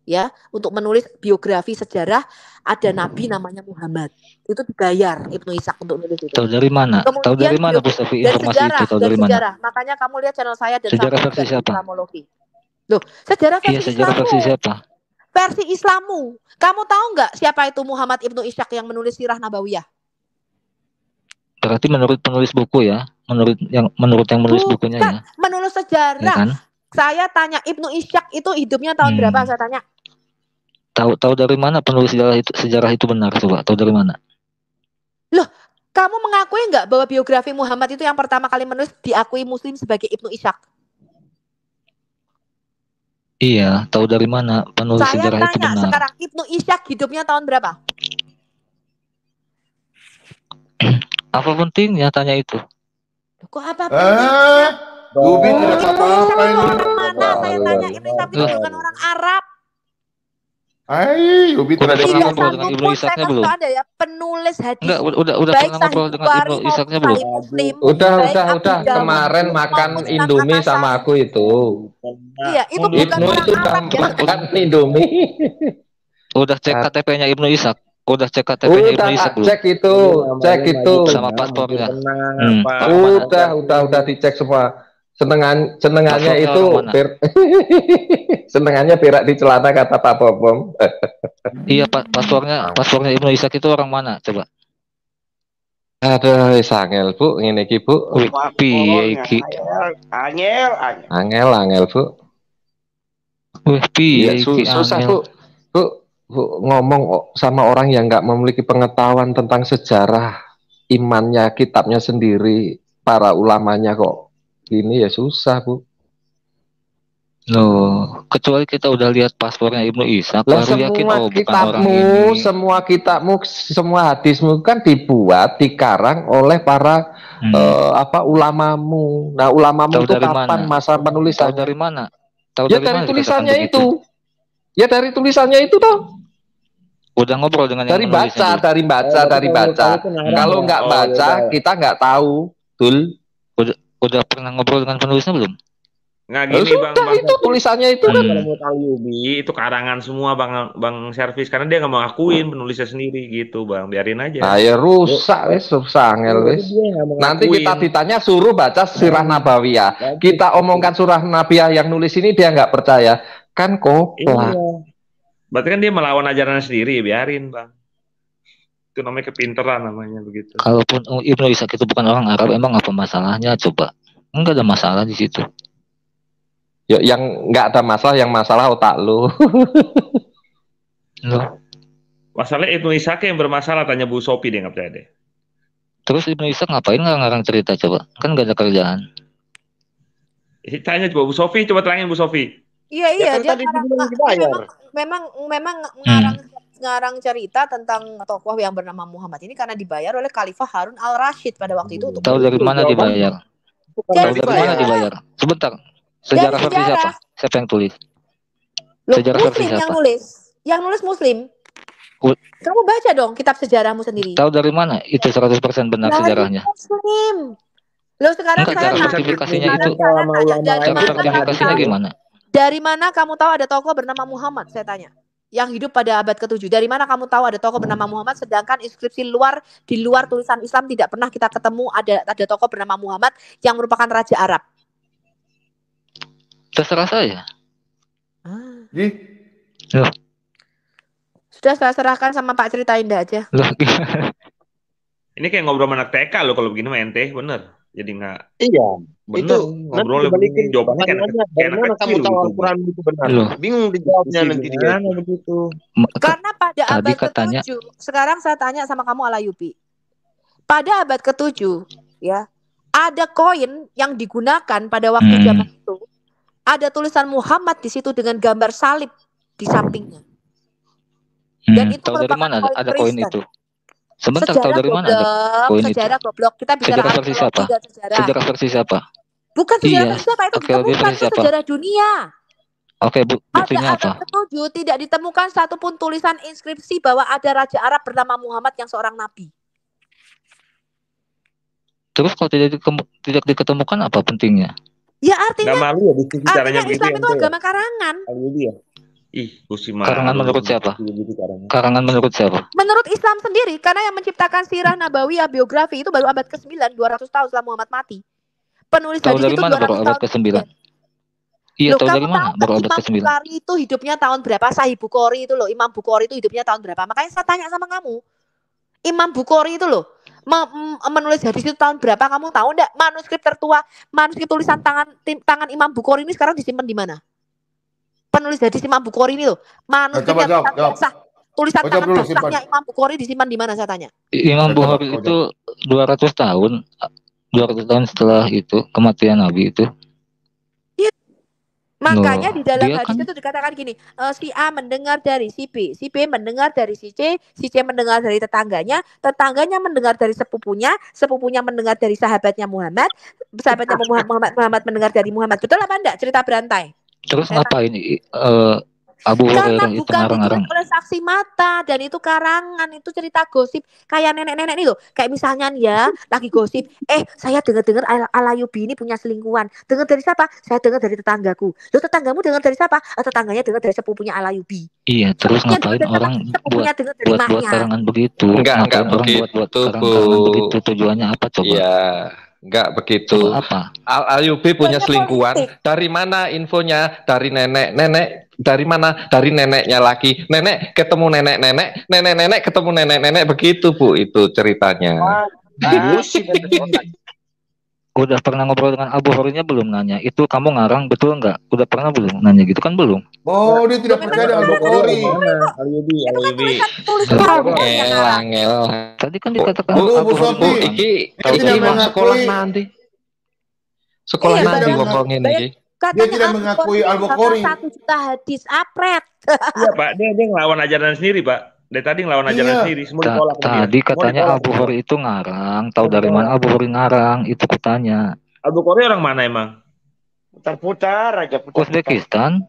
Ya, untuk menulis biografi sejarah ada nabi namanya Muhammad. Itu dibayar Ibnu Ishaq untuk nulis itu. Tahu dari mana? Tahu dari mana Bu Sofi informasi itu? Tahu dari mana? Makanya kamu lihat channel saya dan sejarah versi siapa? Loh, sejarah versi sejarah versi siapa? Versi Islamu. Kamu tahu nggak siapa itu Muhammad Ibnu Ishaq yang menulis Sirah Nabawiyah? Berarti menurut penulis buku ya, menurut yang menulis bukunya ya. Menurut sejarah. Ya kan? Saya tanya Ibnu Ishaq itu hidupnya tahun berapa? Saya tanya. Tahu dari mana penulis sejarah itu benar coba? Tahu dari mana? Loh, kamu mengakui nggak bahwa biografi Muhammad itu yang pertama kali menulis diakui Muslim sebagai Ibnu Ishaq? Iya, tahu dari mana penulis sejarah itu benar? Saya tanya sekarang, Ibnu Ishaq hidupnya tahun berapa? Apa pentingnya tanya itu? Kok apa pentingnya? Dubi tidak apa-apa ini. Mana saya tanya, Ibnu Ishaq itu bukan orang Arab. Yubi tidak ngobrol dengan Ibnu Ishaqnya belum? Ada ya penulis hadis. Enggak, udah pernah ngobrol dengan Ibnu Ishaqnya belum? Udah. Kemarin makan Indomie sama aku itu. Iya, itu bukan orang Arab. Makan Indomie. Udah cek KTP-nya Ibnu Ishaq. Udah cek KTP-nya Ibnu Ishaq belum? Cek itu. Sama paspornya. Udah dicek semua. Senengannya itu senengannya berak di celana kata Pak Bobom. Iya, paspornya Ibnu Ishaq itu orang mana coba? Aduh, sangel Bu, ngene iki Bu. Piye iki? Angel Bu. Piye iki? Susah Bu. ngomong sama orang yang nggak memiliki pengetahuan tentang sejarah imannya, kitabnya sendiri, para ulamanya kok gini ya susah, Bu. Loh, kecuali kita udah lihat paspornya Ibnu Ishaq, baru yakin oh bukan orang ini. Semua kitabmu, semua hadismu kan dibuat, dikarang oleh para ulamamu. Nah, ulamamu itu kapan masa penulisannya? Tahu dari mana? Tahu ya dari tulisannya itu. Ya dari tulisannya itu toh. Udah ngobrol dengan dari baca. Kalau nggak baca, kita nggak tahu. Betul. Udah pernah ngobrol dengan penulisnya belum? Nggak gini Bang, itu tulisannya itu kan. Kalau menurut Alyubi itu karangan semua Bang Servis, karena dia nggak mau akuin penulisnya sendiri gitu Bang, biarin aja. Nah, ya rusak wes, susah angel wes. Nanti kita ditanya suruh baca Sirah Nabawiyah, kita omongkan Surah Nabawiyah yang nulis ini dia nggak percaya, kan koplak. Berarti kan dia melawan ajarannya sendiri, biarin Bang. Itu namanya kepinteran namanya begitu. Kalaupun Ibnu Ishaq itu bukan orang Arab, emang apa masalahnya coba? Enggak ada masalah di situ. Ya, yang nggak ada masalah, yang masalah otak lu. Masalah Ibnu Ishaq yang bermasalah, tanya Bu Sofi, dia nggak percaya deh. Terus Ibnu Ishaq ngapain ngarang cerita coba? Kan nggak ada kerjaan. Tanya coba Bu Sofi, coba terangin Bu Sofi. Iya, dia memang ngarang cerita tentang tokoh yang bernama Muhammad ini karena dibayar oleh Khalifah Harun al-Rashid pada waktu itu. Tahu dari mana dibayar? Tahu dari mana dibayar? Sebentar. Sejarah versi siapa? Siapa yang tulis? Sejarah versi siapa? Yang nulis Muslim. Kamu baca dong kitab sejarahmu sendiri. Tahu dari mana? Itu 100% benar sejarahnya. Muslim. Loh sekarang cara sertifikasinya itu. Cara sertifikasinya gimana? Dari mana kamu tahu ada tokoh bernama Muhammad? Saya tanya. Yang hidup pada abad ke-7. Dari mana kamu tahu ada tokoh bernama Muhammad, sedangkan inskripsi di luar tulisan Islam tidak pernah kita ketemu ada tokoh bernama Muhammad yang merupakan raja Arab. Terserah saya. Loh. Sudah saya serahkan sama Pak Cerita Indah aja. Loh. Ini kayak ngobrol anak TK loh kalau begini mah ente, bener. Jadi nggak. Iya. Bener. Ngobrol begini jawabannya kayak anak kecil. Kamu tahu Al-Quran itu benar. Bingung dijawabnya nanti dia. Begitu. Karena pada abad ke-7, sekarang saya tanya sama kamu Alayubi. Pada abad ke-7, ya, ada koin yang digunakan pada waktu zaman itu. Ada tulisan Muhammad di situ dengan gambar salib di sampingnya. Dan itu tahu dari mana ada koin itu? Sebentar, sejarah tahu dari mana ada koin sejarah itu? Goblok. Kita bicara sejarah versi siapa? Sejarah versi siapa? Bukan sejarah versi siapa, itu ditemukan sejarah dunia. Oke, buktinya apa? Ketujuh tidak ditemukan satupun tulisan inskripsi bahwa ada raja Arab bernama Muhammad yang seorang nabi. Terus kalau tidak diketemukan apa pentingnya? Ya artinya, malu ya diskusi caranya Islam itu agama karangan. Karangan menurut siapa? Karangan menurut siapa? Menurut Islam sendiri, karena yang menciptakan Sirah Nabawiyah biografi itu baru abad ke-9, 200 tahun setelah Muhammad mati. Penulis tahu dari mana baru abad ke-9? Iya, tahu dari mana baru abad ke-9? Imam Bukhari itu hidupnya tahun berapa? Sahih Bukhari itu loh, Imam Bukhari itu hidupnya tahun berapa? Makanya saya tanya sama kamu, Imam Bukhari itu loh, menulis hadis itu tahun berapa? Kamu tahu enggak? Manuskrip tertua, manuskrip tulisan tangan Imam Bukhari ini sekarang disimpan di mana? Penulis hadis Imam Bukhari ini loh, manuskrip tulisan tangan basahnya Imam Bukhari disimpan di mana, saya tanya? Imam Bukhari itu 200 tahun setelah itu kematian Nabi itu. Makanya di dalam hadis itu dikatakan gini, si A mendengar dari si B mendengar dari si C mendengar dari tetangganya mendengar dari sepupunya mendengar dari sahabatnya Muhammad mendengar dari Muhammad. Betul apa enggak cerita berantai? Terus ngapain Abu Hurairah itu ngarang-ngarang oleh saksi mata, dan itu karangan, itu cerita gosip kayak nenek-nenek nih loh. Kayak misalnya nih ya, lagi gosip, saya dengar Alayubi ini punya selingkuhan. Dengar dari siapa? Saya dengar dari tetanggaku. Loh, tetanggamu dengar dari siapa? Tetangganya dengar dari sepupunya Alayubi. Iya, terus ngapain orang buat karangan begitu? Enggak buat karangan begitu, tujuannya apa coba? Iya. Enggak begitu. Apa? Alayubi punya selingkuhan. Dari mana infonya? Dari nenek. Dari mana? Dari neneknya lagi. Nenek ketemu nenek. Nenek ketemu nenek. Begitu, Bu, itu ceritanya. Udah pernah ngobrol dengan Abu Horinya belum nanya? Itu kamu ngarang betul nggak? Udah pernah belum nanya gitu kan belum? Oh, dia tidak percaya dengan Abu Hori. Al-Yubi. Angel. Tadi kan dikatakan Bu Sofi, tidak sekolah nanti. Sekolah nanti ngomongin ini. Dia tidak mengakui Al-Bukhari. 1 juta hadis apret. Iya Pak, dia ngelawan ajaran sendiri Pak. Dari tadi ngelawan ajaran sendiri. Semua ditolak. Tadi katanya Abu Hori itu ngarang. Tahu dari mana Abu Hori ngarang? Itu kutanya. Abu Hori orang mana emang? Putar-putar aja. Uzbekistan.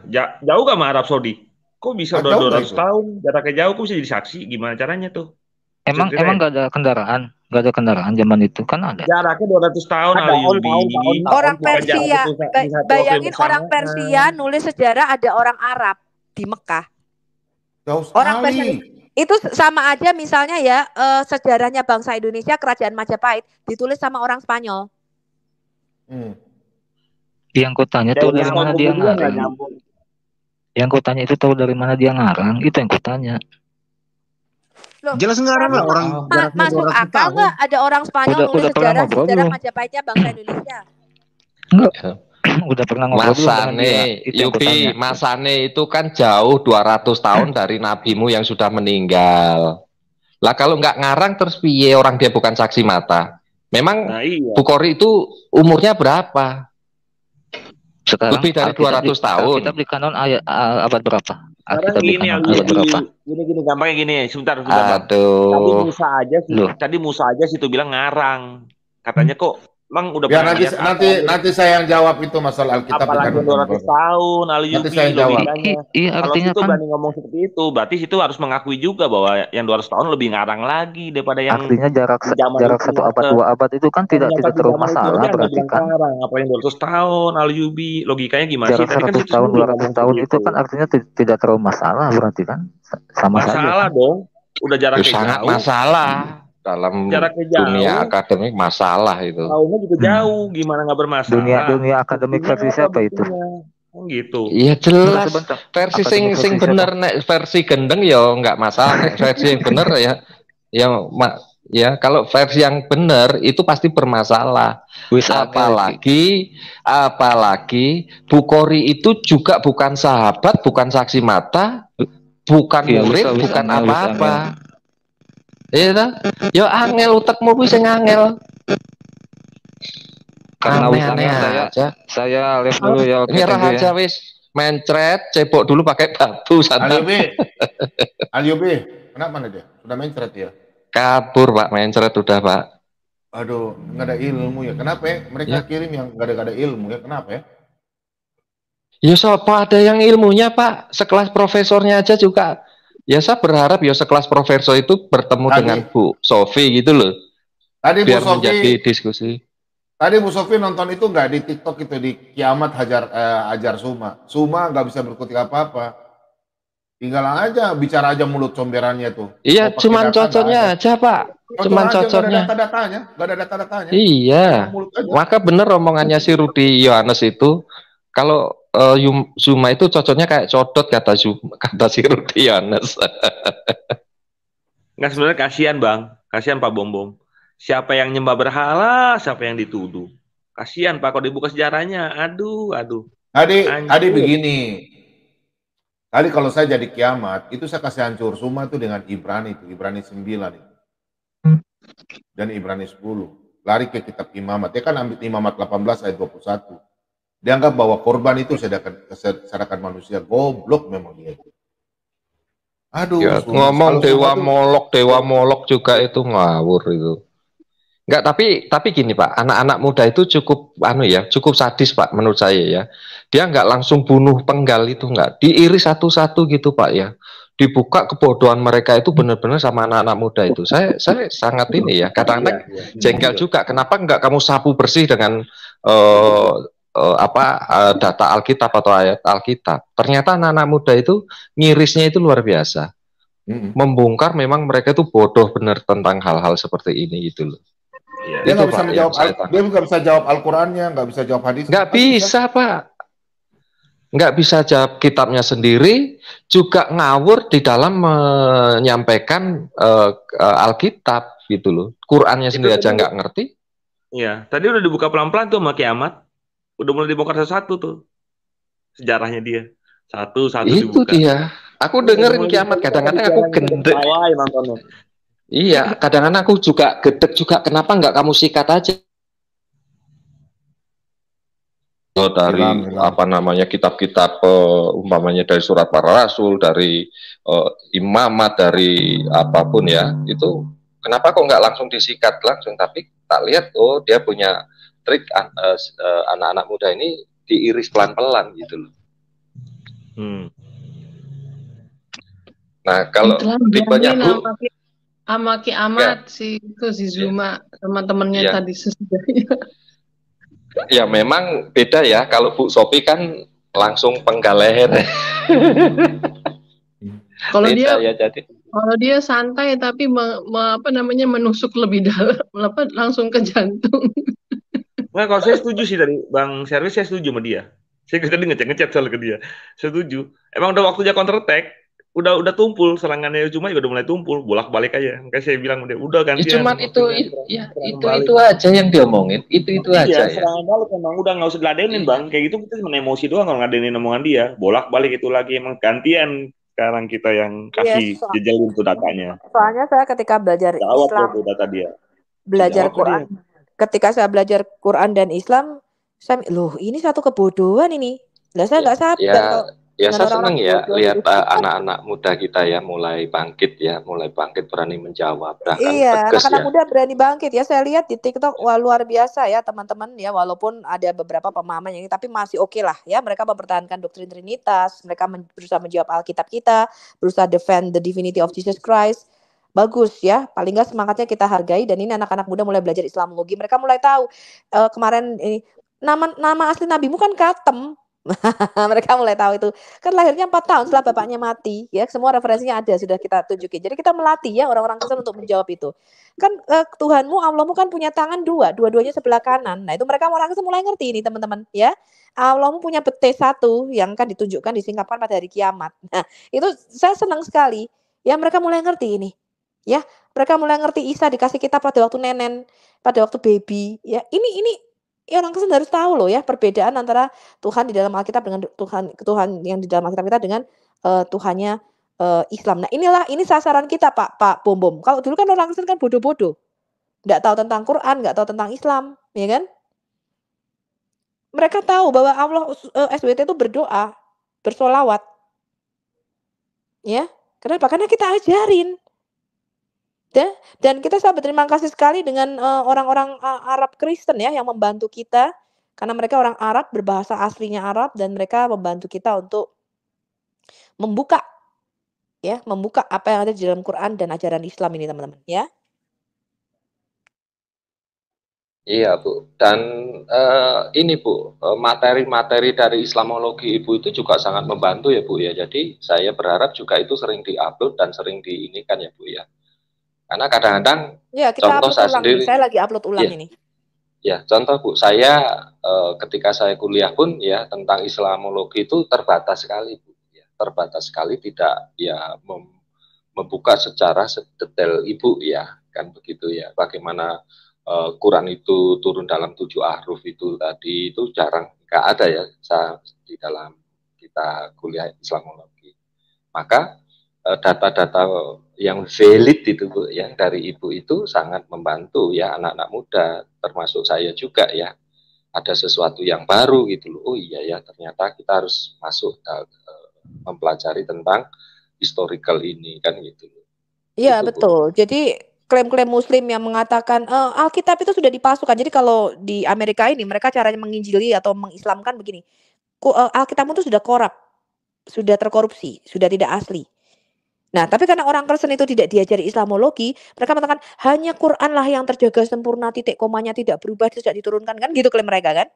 Jauh gak sama Arab Saudi? Kok bisa udah 200 tahun? Jaraknya jauh, kok bisa jadi saksi? Gimana caranya tuh? Emang gak ada kendaraan? Gak ada kendaraan zaman itu kan ada. Jaraknya 200 tahun. Orang Persia, bayangin orang Persia nulis sejarah ada orang Arab di Mekah. Orang Persia itu sama aja misalnya ya sejarahnya bangsa Indonesia, kerajaan Majapahit ditulis sama orang Spanyol. Yang kutanya tuh dari mana dia ngarang? Yang kutanya itu tahu dari mana dia ngarang? Itu yang kutanya. Loh, jelas ngarang lah orang. Masuk akal nggak ada orang Spanyol nulis sejarah Majapahitnya bangsa Indonesia? Enggak. Udah pernah ngobrol Masane itu kan jauh 200 tahun dari nabimu yang sudah meninggal. Lah kalau nggak ngarang terus piye orang dia bukan saksi mata? Memang Bukhari itu umurnya berapa? Sekarang lebih dari 200 tahun. Kita di kanon abad berapa? Sekarang gini, gampangnya gini. Sebentar. Aduh. Tadi Musa aja situ bilang ngarang. Katanya kok emang udah ya, nanti saya yang jawab itu masalah Alkitab. Apalagi 200 tahun nanti saya jawab. Iya, artinya kalau itu berani ngomong seperti itu, berarti situ harus mengakui juga bahwa yang 200 tahun lebih ngarang lagi daripada yang artinya jarak 1 abad 2 abad itu kan tidak terlalu masalah berarti kan. Apa yang 200 tahun Al-Yubi, logikanya gimana jarak sih? Jarak 100 tahun 200 tahun itu kan artinya tidak terlalu masalah berarti kan. Sama saja. Masalah dong. Udah jaraknya sangat jauh. Masalah. Dalam dunia akademik masalah itu. Tahunnya juga jauh, gimana nggak bermasalah? Dunia akademik versi siapa itu? Gitu. Iya jelas. Versi sing bener nek versi gendeng ya nggak masalah. Versi yang bener ya kalau versi yang bener itu pasti bermasalah. Apalagi Bukhari itu juga bukan sahabat, bukan saksi mata, bukan murid, bukan apa-apa. Iya, yo angel utekmu wis sing angel. Karena aneh saya live dulu ya. Nyerah aja wis, mencret, cebok dulu pakai batu santai. Al-Yubi, kenapa nih dia? Sudah mencret ya? Kabur Pak, mencret udah Pak. Aduh, nggak ada ilmu ya. Kenapa ya? Mereka kirim yang nggak ada ilmu ya. Kenapa ya? Ya siapa ada yang ilmunya Pak? Sekelas profesornya aja juga. Ya saya berharap ya sekelas profesor itu bertemu dengan Bu Sofi gitu loh. Tadi biar Bu Sofi menjadi diskusi. Tadi Bu Sofi nonton itu nggak di TikTok itu di Kiamat Ajar Suma. Suma nggak bisa berkutik apa-apa. Tinggal aja bicara aja mulut comberannya tuh. Iya, cuman cocoknya aja Pak. Cuman cocoknya. Nggak ada data-datanya. Iya. Maka bener omongannya si Rudi Yohanes itu. Kalau Zuma itu cocoknya kayak codot kata si Rudi Yohanes. Nggak, sebenarnya kasihan Bang, kasihan Pak Bombom. Siapa yang nyembah berhala, siapa yang dituduh. Kasihan Pak kalau dibuka sejarahnya. Aduh. Tadi begini. Tadi kalau saya jadi kiamat, itu saya kasih hancur Zuma itu dengan Ibrani 9 itu. Dan Ibrani 10. Lari ke kitab Imamat. Dia kan ambil Imamat 18 ayat 21. Dianggap bahwa korban itu sedangkan manusia. Goblok memang dia. Aduh. Ya, ngomong dewa molok juga itu ngawur itu. Enggak, tapi gini Pak, anak-anak muda itu cukup cukup sadis Pak menurut saya ya. Dia enggak langsung bunuh penggal itu, enggak. Diiris satu-satu gitu Pak ya. Dibuka kebodohan mereka itu benar-benar sama anak-anak muda itu. Saya sangat ini ya. Kadang-kadang jengkel juga. Kenapa enggak kamu sapu bersih dengan data Alkitab atau ayat Alkitab. Ternyata anak-anak muda itu ngirisnya itu luar biasa. Membongkar memang mereka itu bodoh benar tentang hal-hal seperti ini gitu loh. Dia nggak bisa menjawab, dia nggak bisa jawab Al-Qurannya, nggak bisa jawab hadis. Nggak bisa Pak. Nggak bisa jawab kitabnya sendiri, juga ngawur di dalam menyampaikan Alkitab gitu loh. Qurannya sendiri aja nggak ngerti. Iya, tadi udah dibuka pelan-pelan tuh sama Kiamat. Udah mulai dibongkar satu-satu tuh. Sejarahnya dia. Satu-satu Itu dibuka. dia. Aku dengerin Kiamat, kadang-kadang aku gendek. Iya, kadang-kadang aku juga gedek juga. Kenapa nggak kamu sikat aja? Dari apa namanya kitab-kitab umpamanya dari surat para rasul, dari imamat, dari apapun ya, itu kenapa kok nggak langsung disikat langsung, tapi tak lihat dia punya trik anak-anak muda ini diiris pelan-pelan gitu loh. Nah kalau tipenya Bu sama Kiamat si Zuma teman-temannya tadi sesudahnya. Ya memang beda ya, kalau Bu Sophie kan langsung penggal leher. Kalau dia santai tapi menusuk lebih dalam, langsung ke jantung. Nah, kalau saya setuju sih dari Bang Servis, saya setuju sama dia. Saya tadi ngechat soal ke dia. Saya setuju. Emang udah waktunya counter attack. Udah tumpul serangannya, cuma udah mulai tumpul, bolak-balik aja. Makanya saya bilang udah gantian. Ya, cuman itu aja yang diomongin, itu aja ya. Serangan balik emang udah nggak usah diladenin Bang. Kayak gitu kita cuma emosi doang kalau ngadenin omongan dia. Bolak-balik itu lagi, emang gantian sekarang kita yang kasih jejelin tuh datanya. Soalnya saya ketika belajar Islam, data dia. Belajar Quran. Ketika saya belajar Quran dan Islam, saya ini satu kebodohan ini. Lah saya nggak sabar. Ya saya senang ya lihat anak-anak muda kita ya mulai bangkit berani menjawab. Iya, anak-anak muda berani bangkit ya. Saya lihat di TikTok, wah luar biasa ya teman-teman ya. Walaupun ada beberapa pemahaman ini, tapi masih oke lah ya. Mereka mempertahankan doktrin Trinitas, mereka berusaha menjawab Alkitab kita, berusaha defend the divinity of Jesus Christ. Bagus ya, paling nggak semangatnya kita hargai. Dan ini anak-anak muda mulai belajar Islamologi. Mereka mulai tahu kemarin ini nama asli nabimu kan Katem. Mereka mulai tahu itu kan lahirnya 4 tahun setelah bapaknya mati ya, semua referensinya ada, sudah kita tunjukin. Jadi kita melatih ya orang-orang Kristen untuk menjawab itu kan. Tuhanmu Allahmu kan punya tangan dua-duanya sebelah kanan. Nah itu mereka orang Kristen mulai ngerti ini teman-teman ya. Allahmu punya betis satu yang kan ditunjukkan disingkapkan pada hari kiamat. Nah itu saya senang sekali ya, mereka mulai ngerti ini ya. Mereka mulai ngerti Isa dikasih kitab pada waktu nenen, pada waktu baby ya. Ini ya orang Kristen harus tahu loh ya perbedaan antara Tuhan di dalam Alkitab dengan Tuhan yang di dalam Alkitab kita dengan Tuhannya Islam. Nah ini sasaran kita Pak Bom. Kalau dulu kan orang Kristen kan bodoh-bodoh, nggak tahu tentang Quran, nggak tahu tentang Islam, ya kan? Mereka tahu bahwa Allah SWT itu berdoa, bersolawat, ya. Kenapa? Karena kita ajarin. Dan kita sangat berterima kasih sekali dengan orang-orang Arab Kristen ya yang membantu kita, karena mereka orang Arab, berbahasa aslinya Arab, dan mereka membantu kita untuk membuka apa yang ada di dalam Quran dan ajaran Islam ini teman-teman ya. Iya Bu, dan ini Bu, materi-materi dari Islamologi Ibu itu juga sangat membantu ya Bu ya. Jadi saya berharap juga itu sering diupload dan sering diinikan ya Bu ya. Karena kadang-kadang contoh saya sendiri, saya lagi upload ulang ini. Ya, contoh Bu, saya ketika saya kuliah pun ya tentang Islamologi itu terbatas sekali Bu, ya, terbatas sekali, tidak ya membuka secara sedetail Ibu ya, kan begitu ya. Bagaimana Quran itu turun dalam 7 ahruf itu tadi itu jarang, nggak ada ya di dalam kita kuliah Islamologi. Maka data-data yang valid itu Bu, yang dari Ibu itu sangat membantu ya anak-anak muda, termasuk saya juga ya. Ada sesuatu yang baru gitu loh. Oh iya ya, ternyata kita harus masuk mempelajari tentang historical ini kan gitu loh. Iya betul. Jadi klaim-klaim Muslim yang mengatakan Alkitab itu sudah dipalsukan. Jadi kalau di Amerika ini mereka caranya menginjili atau mengislamkan begini. Alkitab itu sudah korup, sudah terkorupsi, sudah tidak asli. Nah, tapi karena orang Kristen itu tidak diajari Islamologi, mereka mengatakan hanya Quran lah yang terjaga sempurna, titik komanya tidak berubah, tidak diturunkan, kan gitu klaim mereka kan.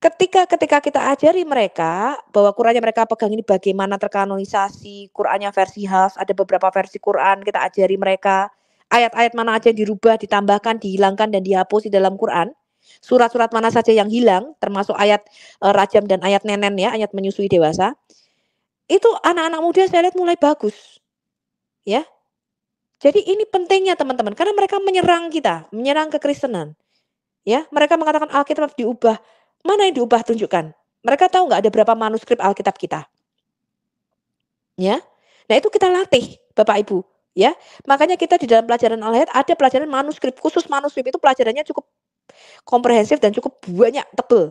Ketika kita ajari mereka bahwa Qurannya mereka pegang ini bagaimana terkanonisasi, Qurannya versi khas, ada beberapa versi Quran, kita ajari mereka ayat-ayat mana aja yang dirubah, ditambahkan, dihilangkan dan dihapus di dalam Quran. Surat-surat mana saja yang hilang, termasuk ayat rajam dan ayat nenen ya, ayat menyusui dewasa. Itu anak-anak muda saya lihat mulai bagus. Ya. Jadi ini pentingnya teman-teman, karena mereka menyerang kita, menyerang kekristenan. Ya, mereka mengatakan Alkitab diubah. Mana yang diubah, tunjukkan. Mereka tahu nggak ada berapa manuskrip Alkitab kita? Ya. Nah, itu kita latih, Bapak Ibu, ya. Makanya kita di dalam pelajaran Alkitab ada pelajaran manuskrip, khusus manuskrip itu pelajarannya cukup komprehensif dan cukup banyak, tebel.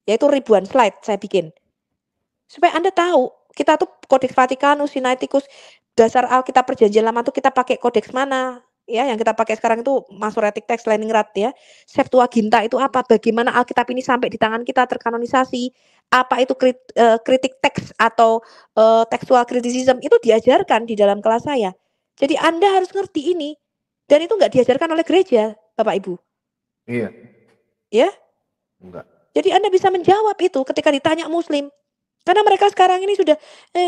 Yaitu ribuan slide saya bikin. Supaya Anda tahu, kita tuh Kodeks Vatikanus, Sinaiticus, dasar Alkitab Perjanjian Lama tuh kita pakai kodeks mana? Ya, yang kita pakai sekarang itu Masoretic Text, Leningrad ya. Septuaginta itu apa? Bagaimana Alkitab ini sampai di tangan kita terkanonisasi? Apa itu kritik teks atau textual criticism? Itu diajarkan di dalam kelas saya. Jadi Anda harus ngerti ini. Dan itu nggak diajarkan oleh gereja, Bapak Ibu. Iya. Ya? Enggak. Jadi Anda bisa menjawab itu ketika ditanya Muslim. Karena mereka sekarang ini sudah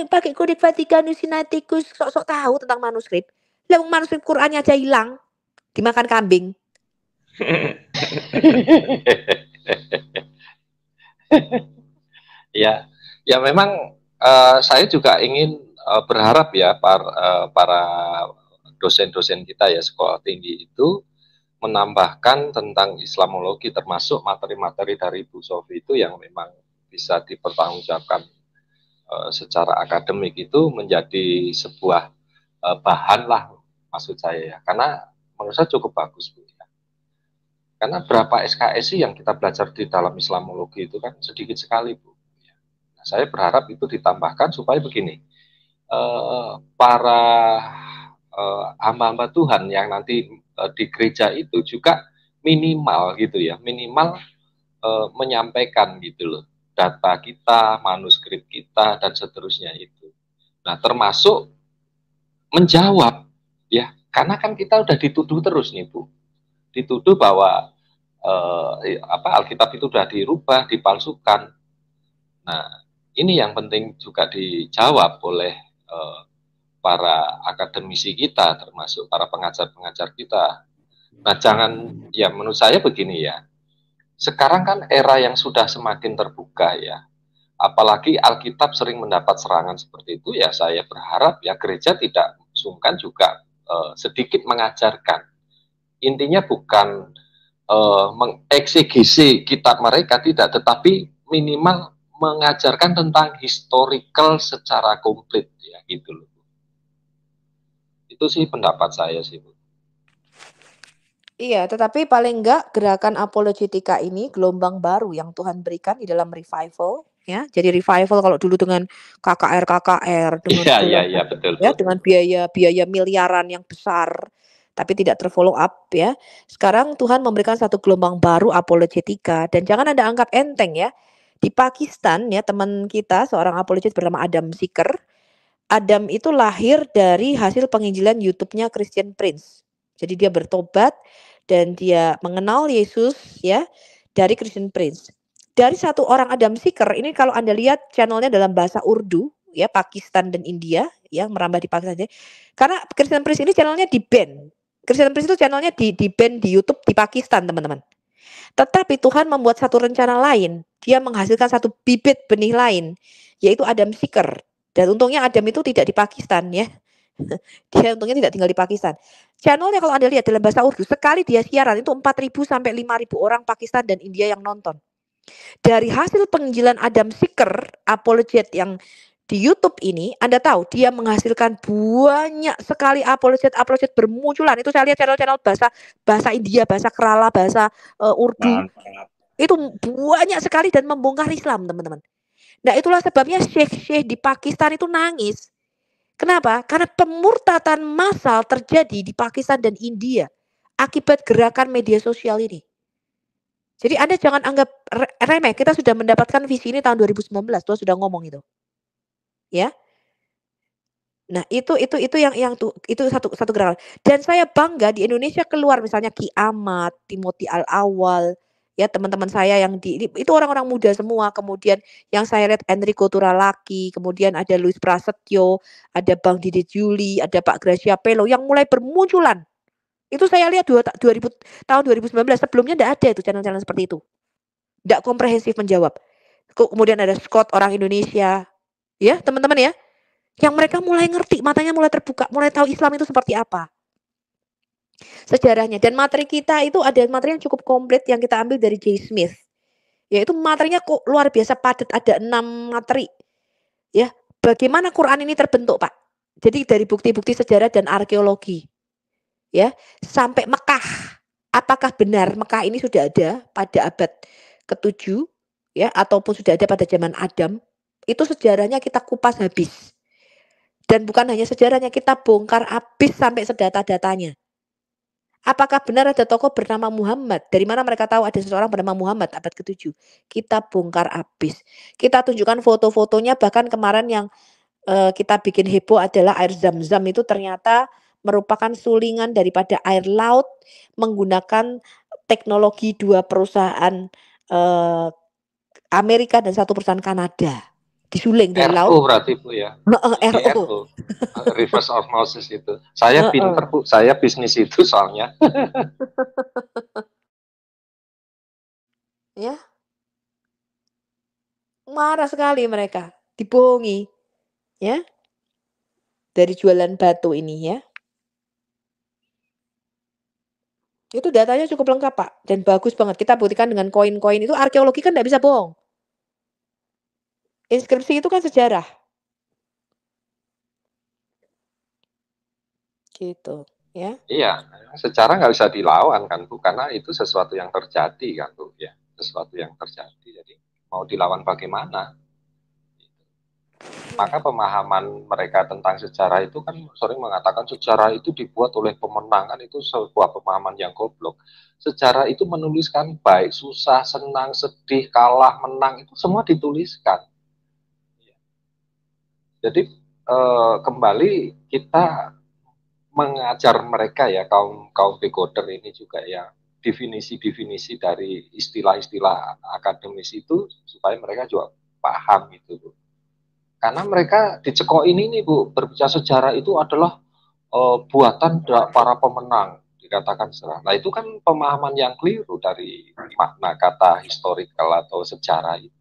pakai Kodeks Vatikanus, Sinaiticus, sok-sok tahu tentang manuskrip. Lah manuskrip Qur'annya aja hilang, dimakan kambing. Ya, ya memang saya juga ingin berharap ya para dosen-dosen kita ya sekolah tinggi itu menambahkan tentang Islamologi, termasuk materi-materi dari Bu Sofi itu yang memang bisa dipertanggungjawabkan secara akademik itu menjadi sebuah bahan lah, maksud saya ya, karena menurut saya cukup bagus Bu ya. Karena berapa SKS sih yang kita belajar di dalam Islamologi itu kan sedikit sekali Bu. Nah, saya berharap itu ditambahkan supaya begini, para hamba-hamba Tuhan yang nanti di gereja itu juga minimal gitu ya, minimal menyampaikan gitu loh data kita, manuskrip kita dan seterusnya itu. Nah, termasuk menjawab ya, karena kan kita udah dituduh terus nih Bu, dituduh bahwa Alkitab itu udah dirubah, dipalsukan. Nah, ini yang penting juga dijawab oleh para akademisi kita, termasuk para pengajar-pengajar kita. Nah, jangan, ya menurut saya begini ya, sekarang kan era yang sudah semakin terbuka ya, apalagi Alkitab sering mendapat serangan seperti itu ya, saya berharap ya gereja tidak sungkan juga sedikit mengajarkan. Intinya bukan mengeksegesi kitab mereka, tidak, tetapi minimal mengajarkan tentang historical secara komplit ya gitu loh. Itu sih pendapat saya sih Bu. Iya, tetapi paling enggak gerakan apologetika ini gelombang baru yang Tuhan berikan di dalam revival ya. Jadi revival kalau dulu dengan KKR dengan iya betul, ya, dengan biaya miliaran yang besar tapi tidak terfollow up ya. Sekarang Tuhan memberikan satu gelombang baru apologetika, dan jangan Anda anggap enteng ya. Di Pakistan ya, teman kita seorang apologet bernama Adam Sikher. Adam itu lahir dari hasil penginjilan YouTube-nya Christian Prince. Jadi dia bertobat dan dia mengenal Yesus ya dari Christian Prince. Dari satu orang Adam Sikher ini, kalau Anda lihat channelnya dalam bahasa Urdu ya, Pakistan dan India ya, merambah di Pakistan. Karena Christian Prince ini channelnya di-ban. Christian Prince itu channelnya di-ban di YouTube di Pakistan, teman-teman. Tetapi Tuhan membuat satu rencana lain. Dia menghasilkan satu bibit benih lain, yaitu Adam Sikher. Dan untungnya Adam itu tidak di Pakistan ya. Dia untungnya tidak tinggal di Pakistan. Channelnya kalau Anda lihat dalam bahasa Urdu, sekali dia siaran itu 4.000 sampai 5.000 orang Pakistan dan India yang nonton. Dari hasil penginjilan Adam Sikher, apologet yang di YouTube ini, Anda tahu dia menghasilkan banyak sekali apologet bermunculan. Itu saya lihat channel-channel bahasa India, bahasa Kerala, bahasa Urdu. Itu banyak sekali dan membongkar Islam, teman-teman. Nah, itulah sebabnya syekh-syekh di Pakistan itu nangis. Kenapa? Karena pemurtatan massal terjadi di Pakistan dan India akibat gerakan media sosial ini. Jadi Anda jangan anggap remeh. Kita sudah mendapatkan visi ini tahun 2019. Tuhan sudah ngomong itu. Ya. Nah, itu yang itu satu gerakan. Dan saya bangga di Indonesia keluar misalnya Ki Ahmad, Timothy Al-Awwal, ya teman-teman saya yang itu orang-orang muda semua. Kemudian yang saya lihat Enrico Turalaki, kemudian ada Louis Prasetyo, ada Bang Didi Juli, ada Pak Gracia Pelo yang mulai bermunculan. Itu saya lihat tahun 2019, sebelumnya tidak ada itu channel-channel seperti itu. Tidak komprehensif menjawab. Kemudian ada Scott, orang Indonesia. Ya, teman-teman ya. Yang mereka mulai ngerti, matanya mulai terbuka, mulai tahu Islam itu seperti apa. sejarahnya. Dan materi kita itu ada materi yang cukup komplit yang kita ambil dari J. Smith. Yaitu materinya kok luar biasa padat, ada 6 materi. Ya, bagaimana Quran ini terbentuk, Pak? Jadi dari bukti-bukti sejarah dan arkeologi. Ya, sampai Mekah. Apakah benar Mekah ini sudah ada pada abad ke-7 ya ataupun sudah ada pada zaman Adam? Itu sejarahnya kita kupas habis. Dan bukan hanya sejarahnya, kita bongkar habis sampai sedata-datanya. Apakah benar ada tokoh bernama Muhammad? Dari mana mereka tahu ada seseorang bernama Muhammad abad ke-7? Kita bongkar habis. Kita tunjukkan foto-fotonya, bahkan kemarin yang kita bikin heboh adalah air Zam-Zam itu ternyata merupakan sulingan daripada air laut menggunakan teknologi 2 perusahaan Amerika dan 1 perusahaan Kanada. Disuling dari laut. RO berarti Bu ya. RO. Reverse osmosis itu. Saya pinter Bu, saya bisnis itu soalnya. Ya. Marah sekali mereka, dibohongi. Ya. Dari jualan batu ini ya. Itu datanya cukup lengkap, Pak, dan bagus banget. Kita buktikan dengan koin-koin itu, arkeologi kan enggak bisa bohong. Inskripsi itu kan sejarah. Gitu, ya. Iya, secara nggak bisa dilawan kan Bu, karena itu sesuatu yang terjadi kan Bu ya, sesuatu yang terjadi. Jadi mau dilawan bagaimana? Maka pemahaman mereka tentang sejarah itu kan sering mengatakan sejarah itu dibuat oleh pemenang, kan itu sebuah pemahaman yang goblok. Sejarah itu menuliskan baik, susah, senang, sedih, kalah, menang, itu semua dituliskan. Jadi kembali kita mengajar mereka ya, kaum decoder ini juga ya, definisi-definisi dari istilah-istilah akademis itu supaya mereka juga paham itu Bu. Karena mereka dicekokin ini Bu, berbicara sejarah itu adalah buatan para pemenang, dikatakan sejarah. Nah itu kan pemahaman yang keliru dari makna kata historical atau sejarah itu.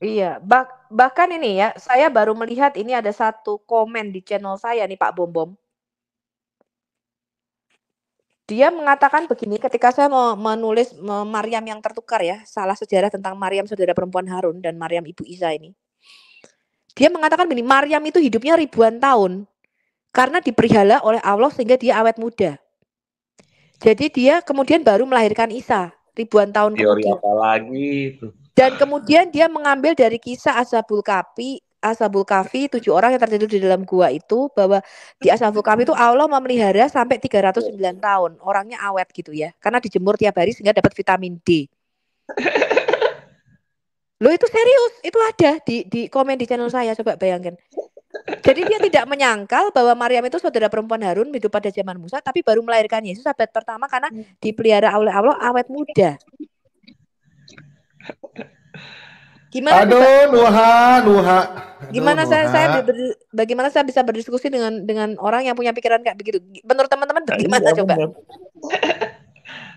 Iya, bahkan ini ya, saya baru melihat ini ada satu komen di channel saya nih Pak Bom. Dia mengatakan begini, ketika saya mau menulis Maryam yang tertukar ya, salah sejarah tentang Maryam saudara perempuan Harun dan Maryam ibu Isa ini. Dia mengatakan begini, Maryam itu hidupnya ribuan tahun karena dipelihara oleh Allah sehingga dia awet muda. Jadi dia kemudian baru melahirkan Isa ribuan tahun kemudian. Apa lagi itu? Dan kemudian dia mengambil dari kisah Ashabul Kahfi 7 orang yang tertidur di dalam gua itu, bahwa di Ashabul Kahfi itu Allah memelihara sampai 309 tahun. Orangnya awet gitu ya. Karena dijemur tiap hari sehingga dapat vitamin D. Loh itu serius, itu ada di komen di channel saya, coba bayangkan. Jadi dia tidak menyangkal bahwa Maryam itu saudara perempuan Harun hidup pada zaman Musa, tapi baru melahirkan Yesus abad pertama karena dipelihara oleh Allah awet muda. Gimana? Aduh, Nuha. Gimana bagaimana saya bisa berdiskusi dengan orang yang punya pikiran kayak begitu? Menurut teman-teman bagaimana coba?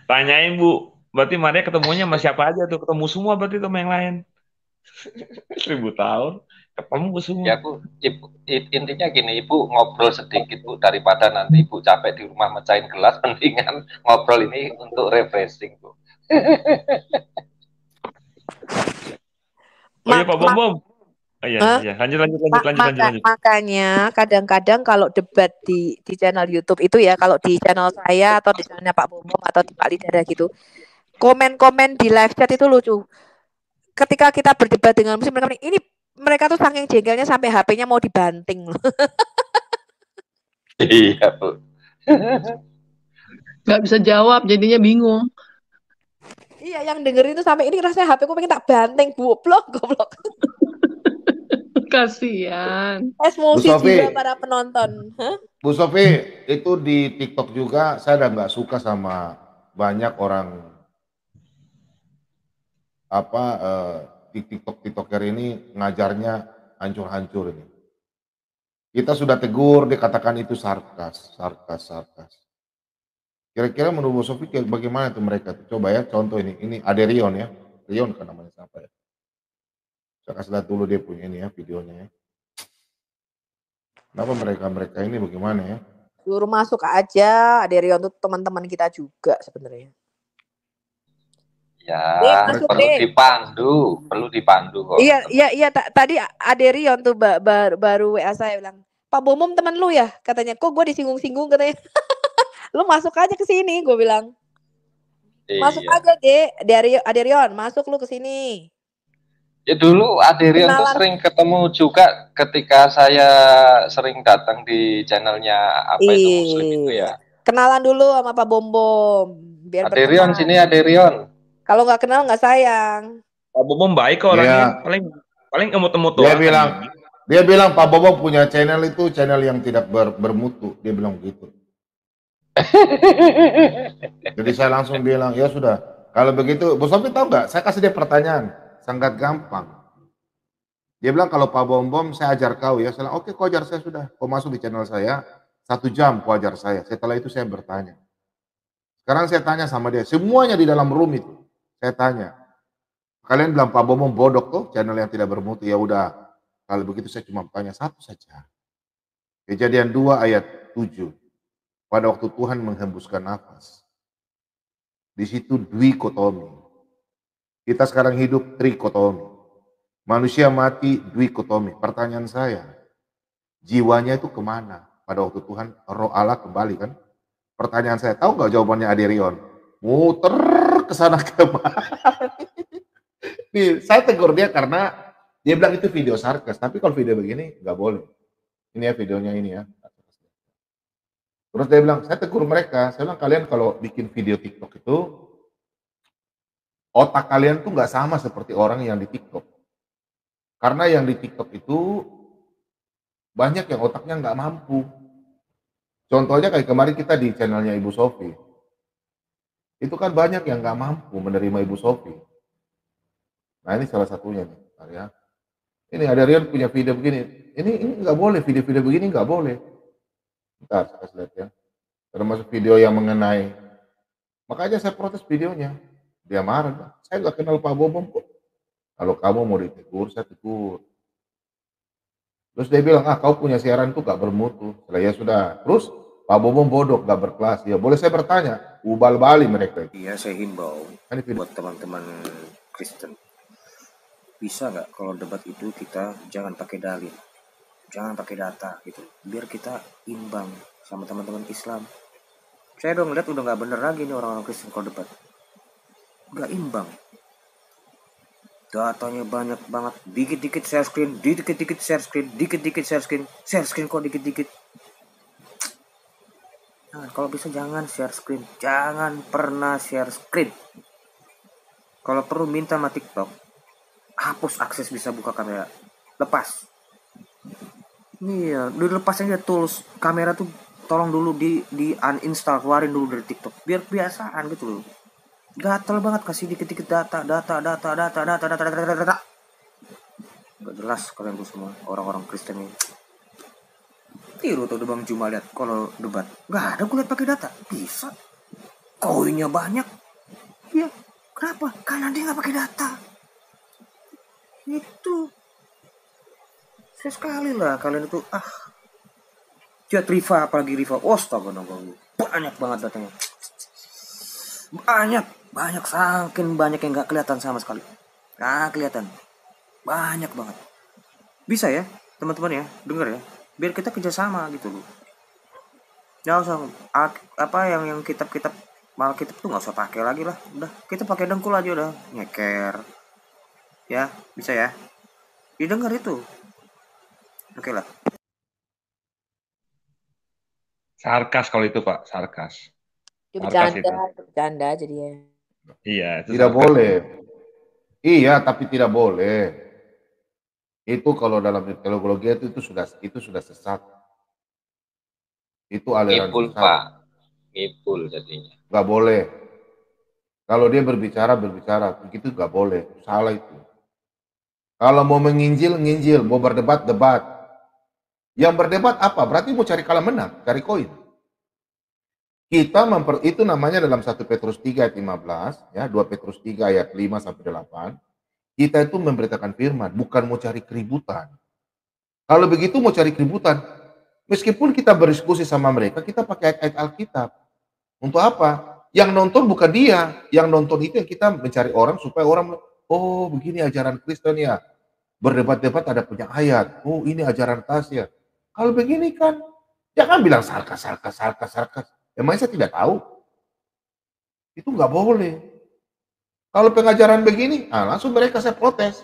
Tanyain Bu, berarti Maria ketemunya sama siapa aja tuh? Ketemu semua berarti sama yang lain. 1000 tahun ketemu semua. Ya Bu, intinya gini, Ibu ngobrol sedikit Bu, daripada nanti Ibu capek di rumah mecahin gelas, mendingan ngobrol ini untuk refreshing Bu. Oh iya Pak Bom. Oh iya, lanjut. Makanya kadang-kadang kalau debat di channel YouTube itu ya, kalau di channel saya atau di channelnya Pak Bom atau di Pak Lidara gitu, komen-komen di live chat itu lucu. Ketika kita berdebat dengan muslim, mereka tuh saking jengkelnya sampai HP-nya mau dibanting loh. Iya Bu. Gak bisa jawab, jadinya bingung. Iya, yang dengerin itu sampai ini rasanya HP ku pengen tak banting, goblok. Kasihan. Emosi juga para penonton. Bu Sofi, itu di TikTok juga saya udah nggak suka sama banyak orang di TikToker ini ngajarnya hancur-hancur ini. Kita sudah tegur, dikatakan itu sarkas. Kira-kira menurut Bu Sofi bagaimana itu mereka? Coba ya contoh ini ada Rion ya. Rion kan namanya siapa ya? Saya kasih lihat dulu dia punya ini ya videonya ya. Kenapa mereka ini bagaimana ya? Suruh masuk aja. Aderion tuh teman-teman kita juga sebenarnya. Ya, perlu dipandu kok. Iya. Tadi Aderion tuh baru WA saya bilang, Pak Bomom teman lu ya? Katanya, kok gue disinggung-singgung katanya. Lu masuk aja ke sini, gue bilang. Masuk aja, Aderion, masuk lu ke sini. Ya dulu Aderion tuh sering ketemu juga ketika saya sering datang di channelnya itu Muslim itu ya. Kenalan dulu sama Pak Bom. Biar Aderion sini Aderion. Kalau nggak kenal nggak sayang. Pak Bom baik kok orangnya. Paling emut-emut doang. Dia bilang Pak Bom punya channel itu channel yang tidak bermutu. Dia bilang begitu. Jadi saya langsung bilang, ya sudah. Kalau begitu, Bos Sofi tahu nggak? Saya kasih dia pertanyaan. Sangat gampang. Dia bilang kalau Pak Bom saya ajar kau ya. Saya bilang oke, kau ajar saya sudah. Kau masuk di channel saya 1 jam kau ajar saya. Setelah itu saya bertanya. Sekarang saya tanya sama dia. Semuanya di dalam room itu. Saya tanya. Kalian bilang Pak Bom bodoh tuh channel yang tidak bermutu. Ya udah. Kalau begitu saya cuma tanya satu saja. Kejadian 2 ayat 7. Pada waktu Tuhan menghembuskan nafas. Di situ dwikotomi. Kita sekarang hidup trikotomi. Manusia mati dwikotomi. Pertanyaan saya, jiwanya itu kemana? Pada waktu Tuhan, roh Allah kembali kan? Pertanyaan saya, tahu nggak jawabannya Aderion? Muter ke sana kemari. Nih, saya tegur dia karena dia bilang itu video sarkas. Tapi kalau video begini, nggak boleh. Ini ya videonya ini ya. Terus dia bilang, saya tegur mereka. Saya bilang, kalian kalau bikin video TikTok itu, otak kalian tuh nggak sama seperti orang yang di TikTok. Karena yang di TikTok itu banyak yang otaknya nggak mampu. Contohnya kayak kemarin kita di channelnya Ibu Sofi. Itu kan banyak yang nggak mampu menerima Ibu Sofi. Nah ini salah satunya nih, ya. Ini Aderion punya video begini. Ini nggak boleh, video-video begini nggak boleh. Bentar, saya kasih lihat ya. Termasuk video yang mengenai. Makanya saya protes videonya. Dia marah. Saya nggak kenal Pak Bom kok. Kalau kamu mau ditegur, saya tegur. Terus dia bilang, kau punya siaran itu gak bermutu. Ya sudah. Terus Pak Bom bodoh, gak berkelas. Ya boleh saya bertanya, ubal balik mereka. Iya, saya himbau buat teman-teman Kristen. Bisa nggak kalau debat itu kita jangan pakai dalil, jangan pakai data gitu. Biar kita imbang sama teman-teman Islam. Saya dong lihat udah nggak bener lagi nih orang-orang Kristen kalau debat. Nggak imbang. Datanya banyak banget, dikit-dikit share screen, dikit-dikit share screen, dikit-dikit share screen kok dikit-dikit. Nah, kalau bisa jangan share screen, jangan pernah share screen. Kalau perlu minta sama TikTok, hapus akses bisa buka kamera, lepas. Iya, dilepas aja tools kamera tuh, tolong dulu di uninstall, keluarin dulu dari TikTok, biar kebiasaan gitu loh. Gatel banget kasih dikit-dikit data. Gak jelas kalian tuh semua orang-orang Kristen ini. Tiru tuh Bang Juma lihat kalau debat. Gak ada gue lihat pakai data. Bisa. Koinnya banyak. Ya, kenapa? Karena dia gak pakai data. Itu. Sekali lah kalian itu Jat Riva apalagi Riva. Astaga banyak banget datanya. Banyak saking banyak yang nggak kelihatan sama sekali. Nggak kelihatan. Banyak banget. Bisa ya teman-teman ya, denger ya. Biar kita kerjasama gitu loh. Nggak usah apa yang kitab-kitab malah kitab tuh nggak usah pakai lagi lah. Udah kita pakai dengkul aja udah nyeker. Ya bisa ya. Didengar itu. Oke lah. Sarkas kalau itu Pak, sarkas. Bercanda jadinya. Iya, tidak boleh. Iya, tapi tidak boleh. Itu kalau dalam teologi itu sudah sesat. Itu aliran sesat. Pak. Ngipul jadinya. Gak boleh. Kalau dia berbicara, begitu gak boleh. Salah itu. Kalau mau menginjil, mau berdebat. Yang berdebat apa? Berarti mau cari kalah menang, cari koin. Kita itu namanya dalam 1 Petrus 3 ayat 15, ya 2 Petrus 3 ayat 5 sampai 8. Kita itu memberitakan firman, bukan mau cari keributan. Kalau begitu mau cari keributan, Meskipun kita berdiskusi sama mereka, kita pakai ayat-ayat Alkitab. Untuk apa? Yang nonton bukan dia, yang nonton itu yang kita mencari orang supaya orang, oh begini ajaran Kristen ya. Berdebat-debat ada punya ayat. Oh ini ajaran tas ya. Kalau begini kan, jangan bilang sarkas. Emangnya saya tidak tahu? Itu nggak boleh. Kalau pengajaran begini, langsung mereka saya protes.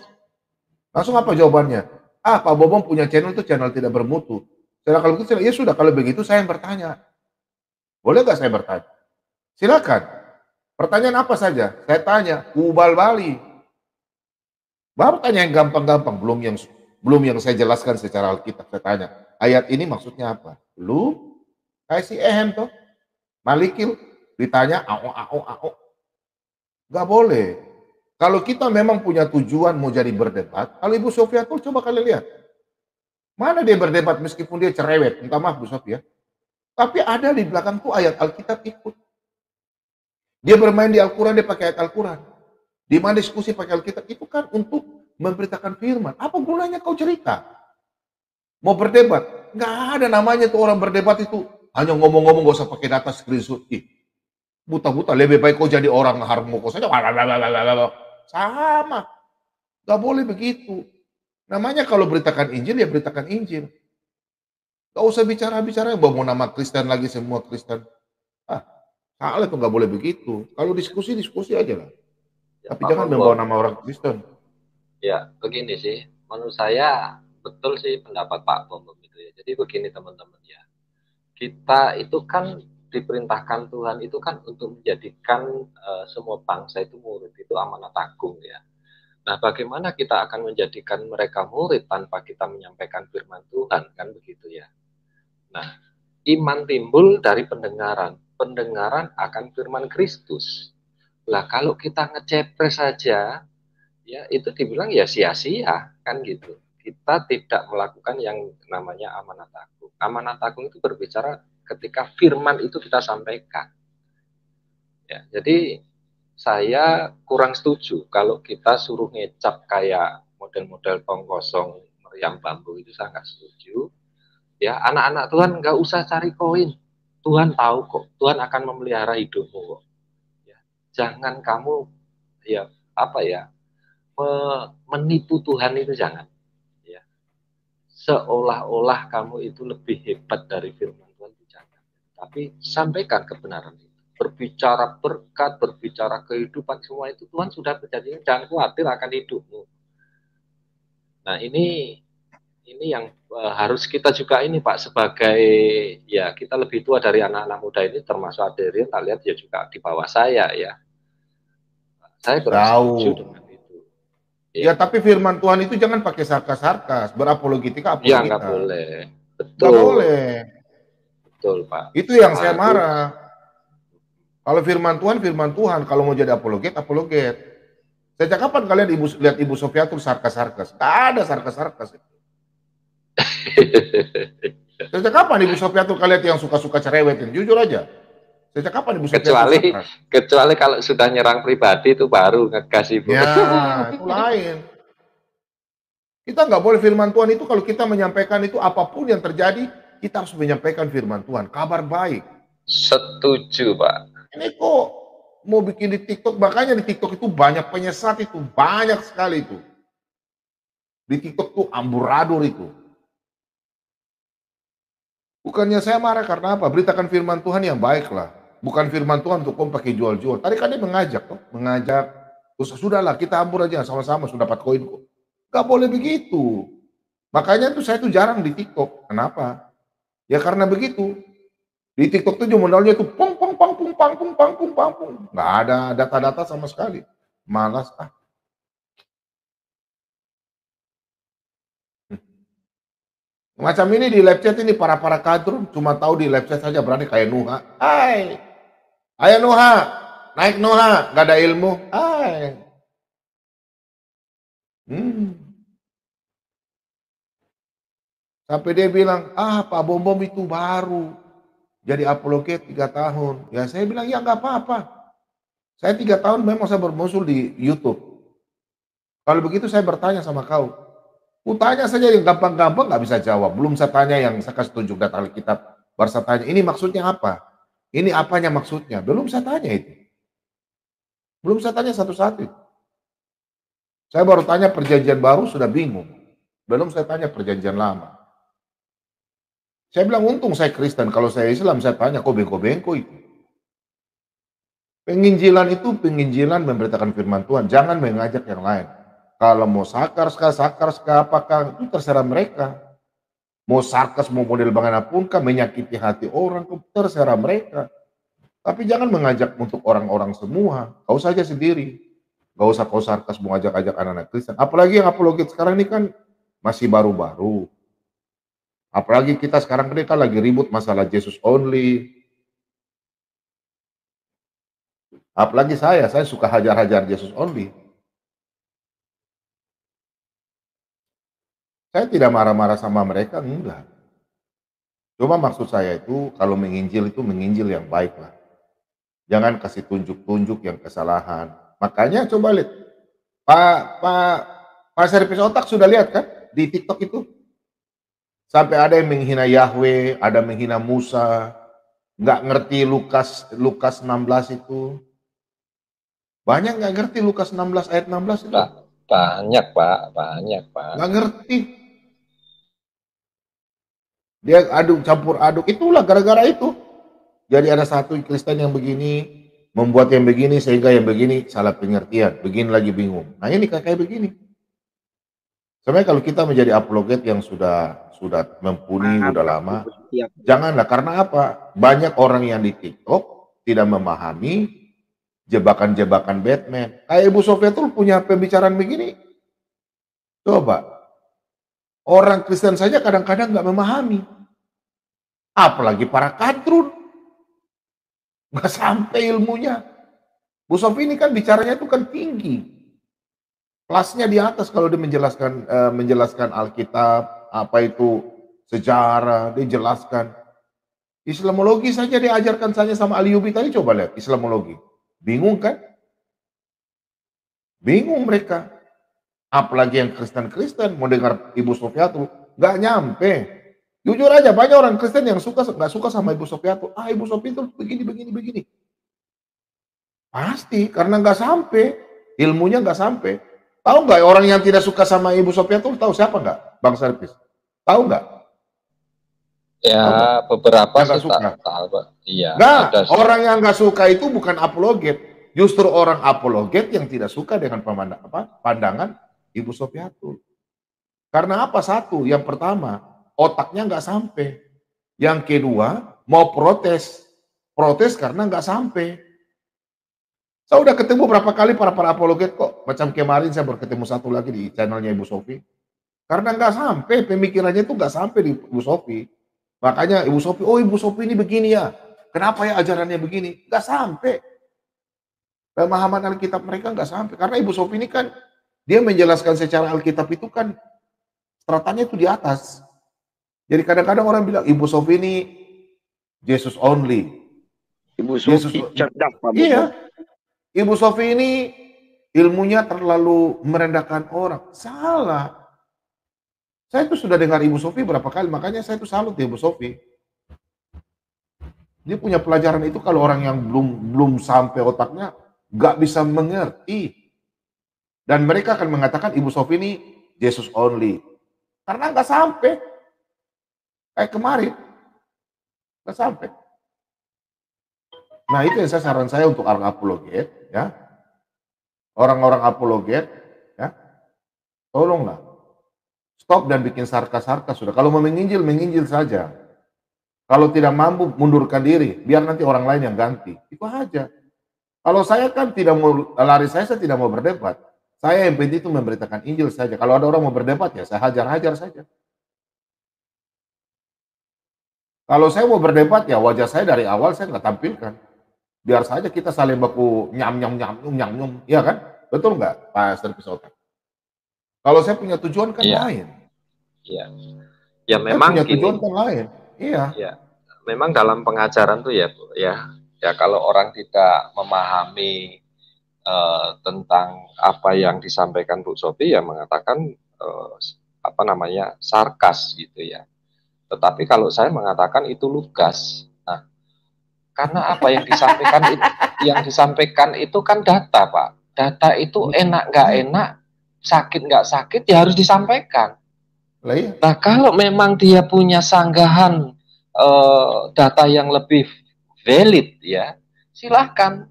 Langsung apa jawabannya? Pak Bobong punya channel itu channel tidak bermutu. Saya kalau begitu, ya sudah kalau begitu saya yang bertanya. Boleh nggak saya bertanya? Silakan. Pertanyaan apa saja? Saya tanya, ubal Bali. Baru tanya yang gampang-gampang, belum yang saya jelaskan secara Alkitab. Saya tanya, ayat ini maksudnya apa? Belum. Kasih ehem toh. Malikil ditanya ao. Nggak boleh. Kalau kita memang punya tujuan mau jadi berdebat, kalau Ibu Sofia tuh coba kalian lihat. Mana dia berdebat meskipun dia cerewet, minta maaf Bu Sofia. Tapi ada di belakang tuh ayat Alkitab ikut. Dia bermain di Al-Quran, dia pakai ayat Al-Quran. Di mana diskusi pakai Alkitab itu kan untuk memberitakan firman. Apa gunanya kau cerita? Mau berdebat? Nggak ada namanya tuh orang berdebat itu. Hanya ngomong-ngomong gak usah pakai data screenshot. Buta-buta, lebih baik kau jadi orang harmoko saja. Sama. Gak boleh begitu. Namanya kalau beritakan Injil, ya beritakan Injil. Gak usah bicara-bicara yang bawa nama Kristen lagi, semua Kristen. Salah tuh gak boleh begitu. Kalau diskusi aja lah. Ya, tapi jangan membawa nama orang Kristen. Ya, begini sih. Menurut saya, betul sih pendapat Pak Bom itu ya. Jadi begini teman-teman ya. Kita itu kan diperintahkan Tuhan itu kan untuk menjadikan semua bangsa itu murid, itu amanat agung ya. Nah, bagaimana kita akan menjadikan mereka murid tanpa kita menyampaikan firman Tuhan, kan begitu ya. Nah, iman timbul dari pendengaran akan firman Kristus. Lah, kalau kita ngecepres saja, ya itu dibilang ya sia-sia, kan gitu. Kita tidak melakukan yang namanya amanat agung. Amanat agung itu berbicara ketika firman itu kita sampaikan. Ya, jadi saya kurang setuju kalau kita suruh ngecap kayak model-model tong kosong meriam bambu, itu saya nggak setuju. Ya, anak-anak Tuhan nggak usah cari koin. Tuhan tahu kok, Tuhan akan memelihara hidupmu kok. Ya, jangan kamu menipu Tuhan itu jangan. Ya, seolah-olah kamu itu lebih hebat dari firman Tuhan itu jangan. Tapi sampaikan kebenaran itu. Berbicara berkat, berbicara kehidupan, semua itu Tuhan sudah berjanji, jangan khawatir akan hidupmu. Nah ini yang harus kita juga ini Pak, sebagai ya kita lebih tua dari anak-anak muda ini, termasuk Adrian, tak lihat ya juga di bawah saya ya. Saya setuju dengan itu. Ya tapi firman Tuhan itu jangan pakai sarkas-sarkas, berapologetika apologetika. Ya nggak boleh. Betul. Nggak boleh. Betul Pak. Itu yang saya marah. Kalau firman Tuhan, kalau mau jadi apologet. Sejak kapan kalian lihat Ibu Sofia tuh sarkas-sarkas? Nggak ada sarkas-sarkas. Sejak kapan Ibu Sofia tuh kalian yang suka-suka cerewetin? Jujur aja. Sejak kapan Ibu Sofia kecuali kalau sudah nyerang pribadi itu baru ngegas Ibu. Ya, itu lain. Kita nggak boleh firman Tuhan itu kalau kita menyampaikan itu apapun yang terjadi, kita harus menyampaikan firman Tuhan, kabar baik. Setuju Pak. Ini kok mau bikin di TikTok, makanya di TikTok itu banyak penyesat itu, banyak sekali itu. Di TikTok tuh amburadul itu. Bukannya saya marah karena apa? Beritakan firman Tuhan yang baik lah. Bukan firman Tuhan untuk kamu pakai jual-jual. Tadi kan dia mengajak. Terus sudahlah kita ambur aja sama-sama sudah dapat koin kok. Gak boleh begitu. Makanya tuh saya tuh jarang di TikTok. Kenapa? Ya karena begitu. Di TikTok tuh modalnya tuh pung. Nggak ada data-data sama sekali. Malas Macam ini di live chat ini para kadrun cuma tahu di live chat saja, berani kayak Nuha. Hai. Ayo Nuha, naik Nuha, nggak ada ilmu. Hai. Sampai dia bilang, Pak Bom itu baru. Jadi apologet 3 tahun. Ya saya bilang, ya nggak apa-apa. Saya 3 tahun memang saya bermuncul di YouTube. Kalau begitu saya bertanya sama kau. Tanya saja yang gampang-gampang nggak bisa jawab. Belum saya tanya yang saya kasih tunjuk data Alkitab. Baru saya tanya, ini maksudnya apa? Ini apanya maksudnya? Belum saya tanya itu. Belum saya tanya satu-satu. Saya baru tanya perjanjian baru sudah bingung. Belum saya tanya perjanjian lama. Saya bilang untung saya Kristen. Kalau saya Islam saya tanya kok bengko-bengko itu. Penginjilan itu penginjilan memberitakan firman Tuhan. Jangan mengajak yang lain. Kalau mau sakar apakah itu terserah mereka. Mau sarkas, mau model bagaimanapun, menyakiti hati orang, terserah mereka. Tapi jangan mengajak untuk orang-orang semua. Kau saja sendiri. Gak usah kau sarkas mau ajak-ajak anak-anak Kristen. Apalagi yang apologet sekarang ini kan masih baru-baru. Apalagi kita sekarang ini kan lagi ribut masalah Jesus only. Apalagi saya suka hajar-hajar Jesus only. Saya tidak marah-marah sama mereka, enggak. Cuma maksud saya itu, kalau menginjil itu menginjil yang baik lah. Jangan kasih tunjuk-tunjuk yang kesalahan. Makanya coba lihat, Pak Servis Otak sudah lihat kan, di TikTok itu. Sampai ada yang menghina Yahweh, ada menghina Musa, nggak ngerti Lukas 16 itu. Banyak nggak ngerti Lukas 16 ayat 16 itu. Banyak Pak. Nggak ngerti. Dia campur aduk, itulah gara-gara itu. Jadi ada satu Kristen yang begini, membuat yang begini, sehingga yang begini salah pengertian, begini lagi bingung. Nah ini kayak begini. Sebenarnya kalau kita menjadi apologet yang sudah mumpuni, udah lama, janganlah. Karena apa? Banyak orang yang di TikTok tidak memahami jebakan-jebakan Batman. Kayak Ibu Sofia tuh punya pembicaraan begini. Coba. Orang Kristen saja kadang-kadang nggak memahami. Apalagi para kadrun. Nggak sampai ilmunya. Bu Sofi ini kan bicaranya itu kan tinggi. Kelasnya di atas kalau dia menjelaskan Alkitab, apa itu sejarah, dia jelaskan. Islamologi saja diajarkan saja sama Aliubi tadi, coba lihat Islamologi. Bingung kan? Bingung mereka. Apalagi yang Kristen-Kristen mau dengar Ibu Sofiatul, nggak nyampe. Jujur aja, banyak orang Kristen yang nggak suka sama Ibu Sofiatul. Ibu Sofiatul begini. Pasti, karena nggak sampai. Ilmunya nggak sampai. Tahu nggak orang yang tidak suka sama Ibu Sofiatul, tahu siapa nggak? Bang Servis. Tahu nggak? Ya, beberapa sih suka. Tahu, Pak. Iya. Nggak, orang yang nggak suka itu bukan apologet. Justru orang apologet yang tidak suka dengan pandangan Ibu Sofiatul. Karena apa? Satu, yang pertama, otaknya nggak sampai. Yang kedua, mau protes karena nggak sampai. Saya udah ketemu berapa kali para apologet kok. Macam kemarin saya baru ketemu satu lagi di channelnya Ibu Sofi. Karena nggak sampai, pemikirannya itu nggak sampai di Ibu Sofi. Makanya Ibu Sofi, oh Ibu Sofi ini begini ya. Kenapa ya ajarannya begini? Nggak sampai. Pemahaman Alkitab mereka nggak sampai. Karena Ibu Sofi ini kan dia menjelaskan secara Alkitab itu kan stratanya itu di atas. Jadi kadang-kadang orang bilang Ibu Sofi ini Jesus only. Ibu Sofi cerdas Pak. Iya. Ibu Sofi ini ilmunya terlalu merendahkan orang. Salah. Saya itu sudah dengar Ibu Sofi berapa kali, makanya saya itu salut ya Ibu Sofi. Dia punya pelajaran itu kalau orang yang belum sampai otaknya nggak bisa mengerti. Dan mereka akan mengatakan Ibu Sofi ini Jesus only. Karena nggak sampai. Kayak kemarin. Nggak sampai. Nah itu yang saran saya untuk orang apologet. Ya. Orang-orang apologet. Ya. Tolonglah. Stop dan bikin sarkas-sarkas sudah. Kalau mau menginjil saja. Kalau tidak mampu, mundurkan diri. Biar nanti orang lain yang ganti. Itu aja. Kalau saya kan tidak mau lari saya tidak mau berdebat. Saya yang penting itu memberitakan Injil saja. Kalau ada orang mau berdebat ya saya hajar-hajar saja. Kalau saya mau berdebat ya wajah saya dari awal saya nggak tampilkan. Biar saja kita saling baku nyam-nyam. Iya kan? Betul nggak Pak Servis Otak? Kalau saya punya tujuan kan lain. Iya. Ya memang punya tujuan kan lain. Iya. Ya, memang dalam pengajaran tuh ya kalau orang tidak memahami tentang apa yang disampaikan Bu Sofi ya mengatakan apa namanya, sarkas gitu ya. Tetapi kalau saya mengatakan itu lugas. Nah, karena apa yang disampaikan itu kan data, Pak. Data itu enak nggak enak, sakit nggak sakit ya harus disampaikan. Nah, kalau memang dia punya sanggahan data yang lebih valid ya, silahkan.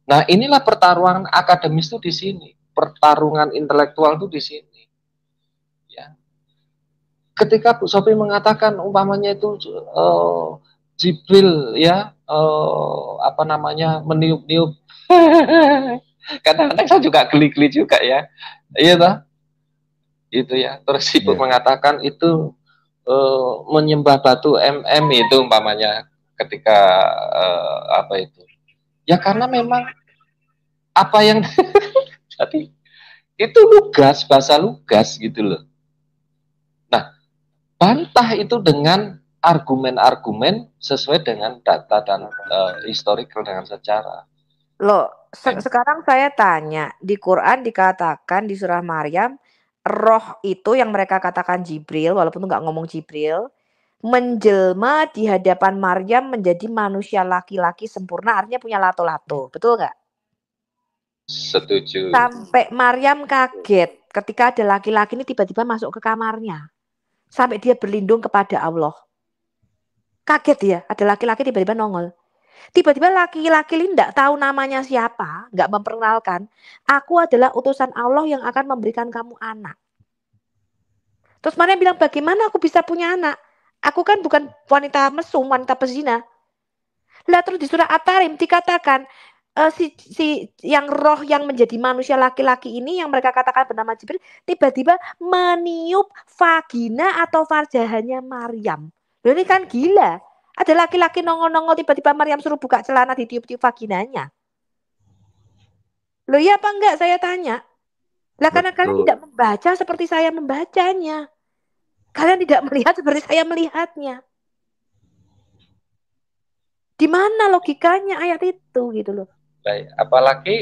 Nah, inilah pertarungan akademis itu di sini, pertarungan intelektual itu di sini. Ya. Ketika Bu Sophie mengatakan umpamanya itu Jibril ya apa namanya meniup-niup, kadang-kadang saya juga geli-geli juga ya, iya toh, itu ya. Terus Ibu mengatakan itu menyembah batu itu umpamanya ketika apa itu, ya karena memang apa yang jadi itu lugas, bahasa lugas gitu loh. Nah, bantah itu dengan argumen-argumen sesuai dengan data dan historical dengan sejarah. Loh, sekarang saya tanya, di Quran dikatakan di surah Maryam, roh itu yang mereka katakan Jibril, walaupun nggak ngomong Jibril, menjelma di hadapan Maryam menjadi manusia laki-laki sempurna, artinya punya lato-lato, betul nggak? Setuju. Sampai Maryam kaget ketika ada laki-laki ini tiba-tiba masuk ke kamarnya. Sampai dia berlindung kepada Allah. Kaget dia, ada laki-laki tiba-tiba nongol. Tiba-tiba laki-laki ini tidak tahu namanya siapa, nggak memperkenalkan. Aku adalah utusan Allah yang akan memberikan kamu anak. Terus Maryam bilang, bagaimana aku bisa punya anak? Aku kan bukan wanita mesum, wanita pezina. Lah terus di surah At-Tarim dikatakan, si yang roh yang menjadi manusia laki-laki ini yang mereka katakan bernama Jibril tiba-tiba meniup vagina atau farjahannya Maryam. Loh ini kan gila. Ada laki-laki nongol-nongol tiba-tiba Maryam suruh buka celana ditiup-tiup vaginanya. Loh iya apa enggak saya tanya. Lah karena kalian tidak membaca seperti saya membacanya. Kalian tidak melihat seperti saya melihatnya. Di mana logikanya ayat itu gitu loh. Baik, apalagi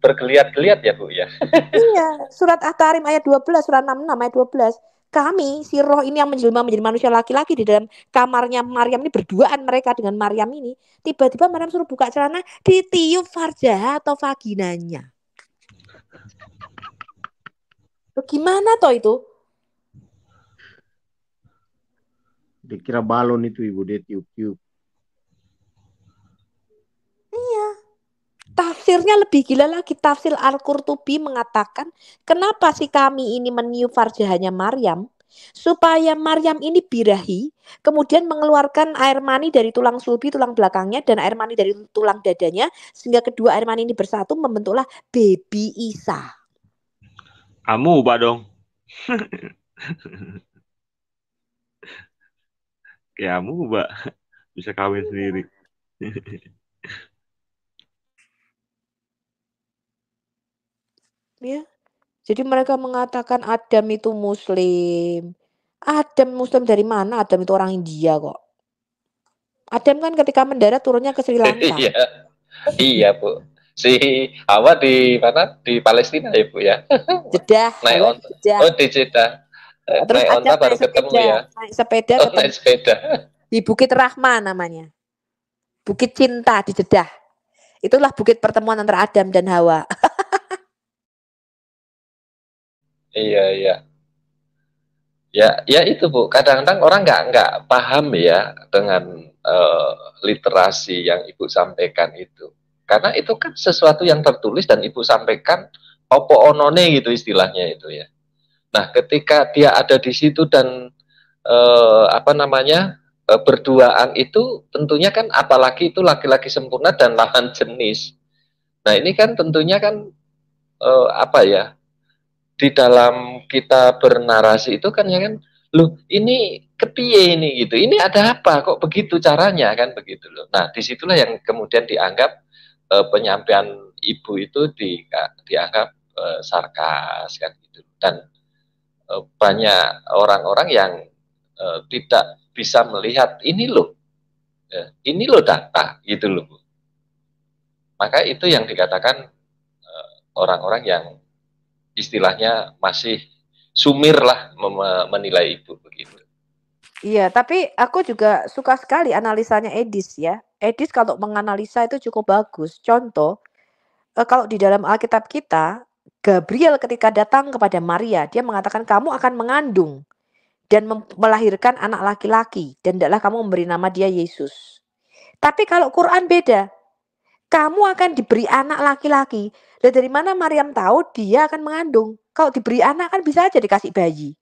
bergeliat-geliat ya Bu ya. Iya, surat At-Tarim ayat 12, surat 66 ayat 12. Kami, si roh ini yang menjelma menjadi manusia laki-laki di dalam kamarnya Maryam ini, berduaan mereka dengan Maryam ini. Tiba-tiba Maryam suruh buka celana, ditiup farjah atau vaginanya. Gimana toh itu? Dikira balon itu Ibu, dia tiup-tiup. Iya. Tafsirnya lebih gila lagi. Tafsir Al-Qurtubi mengatakan, kenapa sih kami ini meniup farjahannya Maryam? Supaya Maryam ini birahi, kemudian mengeluarkan air mani dari tulang sulbi, tulang belakangnya, dan air mani dari tulang dadanya, sehingga kedua air mani ini bersatu membentuklah baby Isa. Amuba dong. Kayak amuba. Bisa kawin sendiri. Ya. Jadi mereka mengatakan Adam itu Muslim. Adam Muslim dari mana? Adam itu orang India kok. Adam kan ketika mendarat turunnya ke Sri Lanka. Iya, iya Bu. Si Hawa di mana? Di Palestina ya Bu ya. Jeddah. Naik onta. Jeddah. Oh di Jeddah. Terus naik onta baru ketemu ya. Naik sepeda. Oh, naik sepeda. Di Bukit Rahma namanya. Bukit Cinta di Jeddah. Itulah bukit pertemuan antara Adam dan Hawa. Iya, iya. Ya itu Bu. Kadang-kadang orang nggak paham ya dengan literasi yang Ibu sampaikan itu. Karena itu kan sesuatu yang tertulis dan Ibu sampaikan opo onone gitu istilahnya itu ya. Nah, ketika dia ada di situ dan apa namanya berduaan itu tentunya kan apalagi itu laki-laki sempurna dan lawan jenis. Nah, ini kan tentunya kan apa ya? Di dalam kita bernarasi itu kan ya kan, loh ini kepiye ini gitu, ini ada apa kok begitu caranya kan begitu loh. Nah disitulah yang kemudian dianggap penyampaian Ibu itu dianggap sarkas kan gitu, dan banyak orang-orang yang tidak bisa melihat ini loh data gitu loh Bu. Maka itu yang dikatakan orang-orang yang istilahnya masih sumir lah menilai itu begitu. Iya, tapi aku juga suka sekali analisanya Edis ya. Edis kalau menganalisa itu cukup bagus. Contoh, kalau di dalam Alkitab kita, Gabriel ketika datang kepada Maria, dia mengatakan kamu akan mengandung dan melahirkan anak laki-laki dan hendaklah kamu memberi nama dia Yesus. Tapi kalau Quran beda. Kamu akan diberi anak laki-laki. Dan dari mana Maryam tahu dia akan mengandung? Kalau diberi anak kan bisa aja dikasih bayi.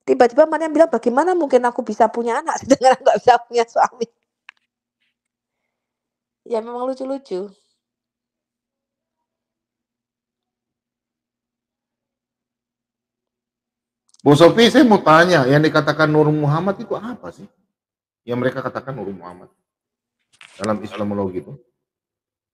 Tiba-tiba Maryam bilang, bagaimana mungkin aku bisa punya anak sedangkan nggak bisa punya suami? Ya memang lucu-lucu. Bu Sofi, saya mau tanya, yang dikatakan Nur Muhammad itu apa sih? Yang mereka katakan Nur Muhammad dalam Islamologi itu?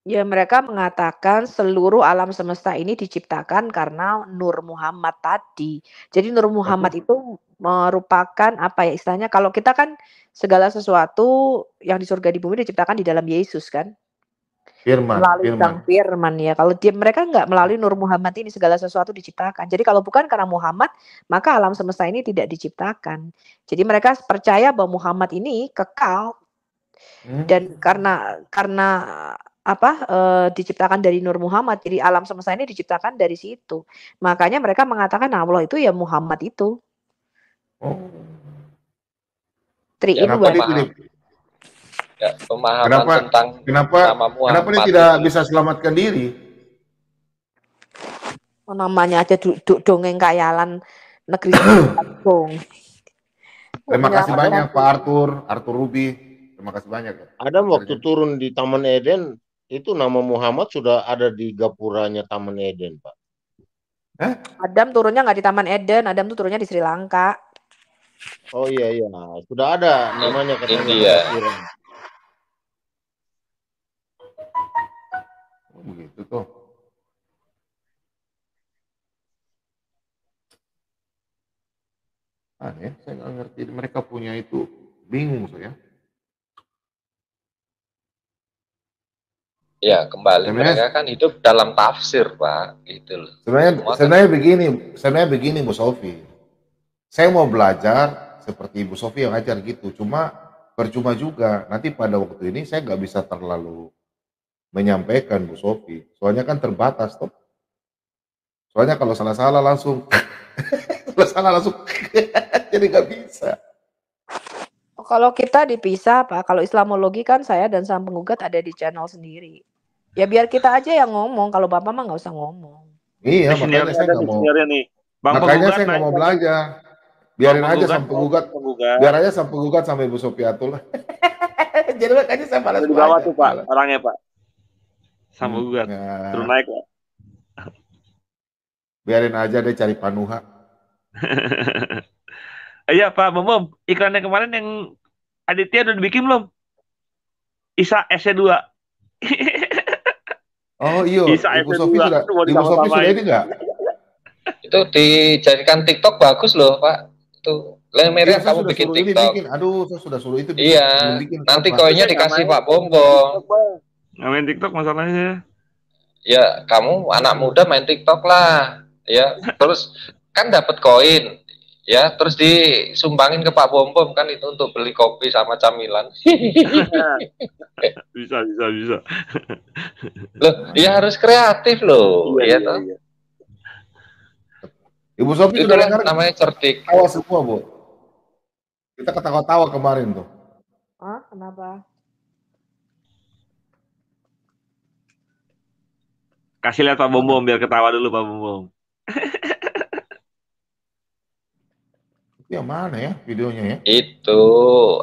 Ya mereka mengatakan seluruh alam semesta ini diciptakan karena Nur Muhammad tadi. Jadi Nur Muhammad itu merupakan apa ya istilahnya, kalau kita kan segala sesuatu yang di surga di bumi diciptakan di dalam Yesus kan. Melalui Sang Firman ya. Kalau mereka nggak melalui Nur Muhammad ini segala sesuatu diciptakan. Jadi kalau bukan karena Muhammad, maka alam semesta ini tidak diciptakan. Jadi mereka percaya bahwa Muhammad ini kekal. Dan karena diciptakan dari Nur Muhammad, jadi alam semesta ini diciptakan dari situ. Makanya mereka mengatakan Allah itu ya Muhammad itu. Pemahaman tentang nama Muhammad. Kenapa dia tidak bisa selamatkan diri? Namanya aja dongeng kayalan negeri. Terima kasih banyak Pak Arthur Ruby. Terima kasih banyak. Adam waktu turun di Taman Eden, itu nama Muhammad sudah ada di gapuranya Taman Eden, Pak. Adam turunnya nggak di Taman Eden, Adam tuh turunnya di Sri Lanka. Oh iya, sudah ada namanya katanya. India. Begitu tuh. Aneh, saya nggak ngerti. Mereka punya itu, bingung saya. Ya kembali mereka kan hidup dalam tafsir Pak, gitu loh. Sebenarnya begini Bu Sofi. Saya mau belajar seperti Bu Sofi yang ajar gitu, cuma percuma juga. Nanti pada waktu ini saya nggak bisa terlalu menyampaikan Bu Sofi, soalnya kan terbatas toh. Soalnya kalau salah-salah langsung, jadi nggak bisa. Kalau kita dipisah Pak, kalau Islamologi kan saya dan Sang Penggugat ada di channel sendiri. Ya biar kita aja yang ngomong, kalau Bapak mah nggak usah ngomong. Iya, makanya saya nggak mau. Makanya saya nggak mau belajar. Biarin aja Sang Penggugat. Biar aja Sang Penggugat sama Ibu Sofiatul. Jadi makanya saya malas di bawah tuh Pak, orangnya Pak. Sang Penggugat. Terus naik Pak. Biarin aja deh cari Panuha. Iya Pak Bom, iklannya kemarin yang Aditya udah dibikin belum? Isa SC2. Oh iya, Ibu Sofi sudah ini enggak? Itu dijadikan TikTok bagus loh Pak. Itu Lemerian kamu bikin TikTok. Aduh, saya sudah suruh itu. Iya, nanti koinnya dikasih Pak Bombong. Nggak main TikTok masalahnya. Ya, kamu anak muda main TikTok lah. Ya, terus kan dapat koin. Ya, terus disumbangin ke Pak Bombom kan itu untuk beli kopi sama camilan. Bisa. Loh, ya harus kreatif loh, ya toh. Iya. Ibu Sofi itu sudah dengar namanya cerdik. Tawa semua, Bu. Kita ketawa-tawa kemarin tuh. Kenapa? Kasih lihat Pak Bombom biar ketawa dulu Pak Bombom. Yang mana ya videonya ya? Itu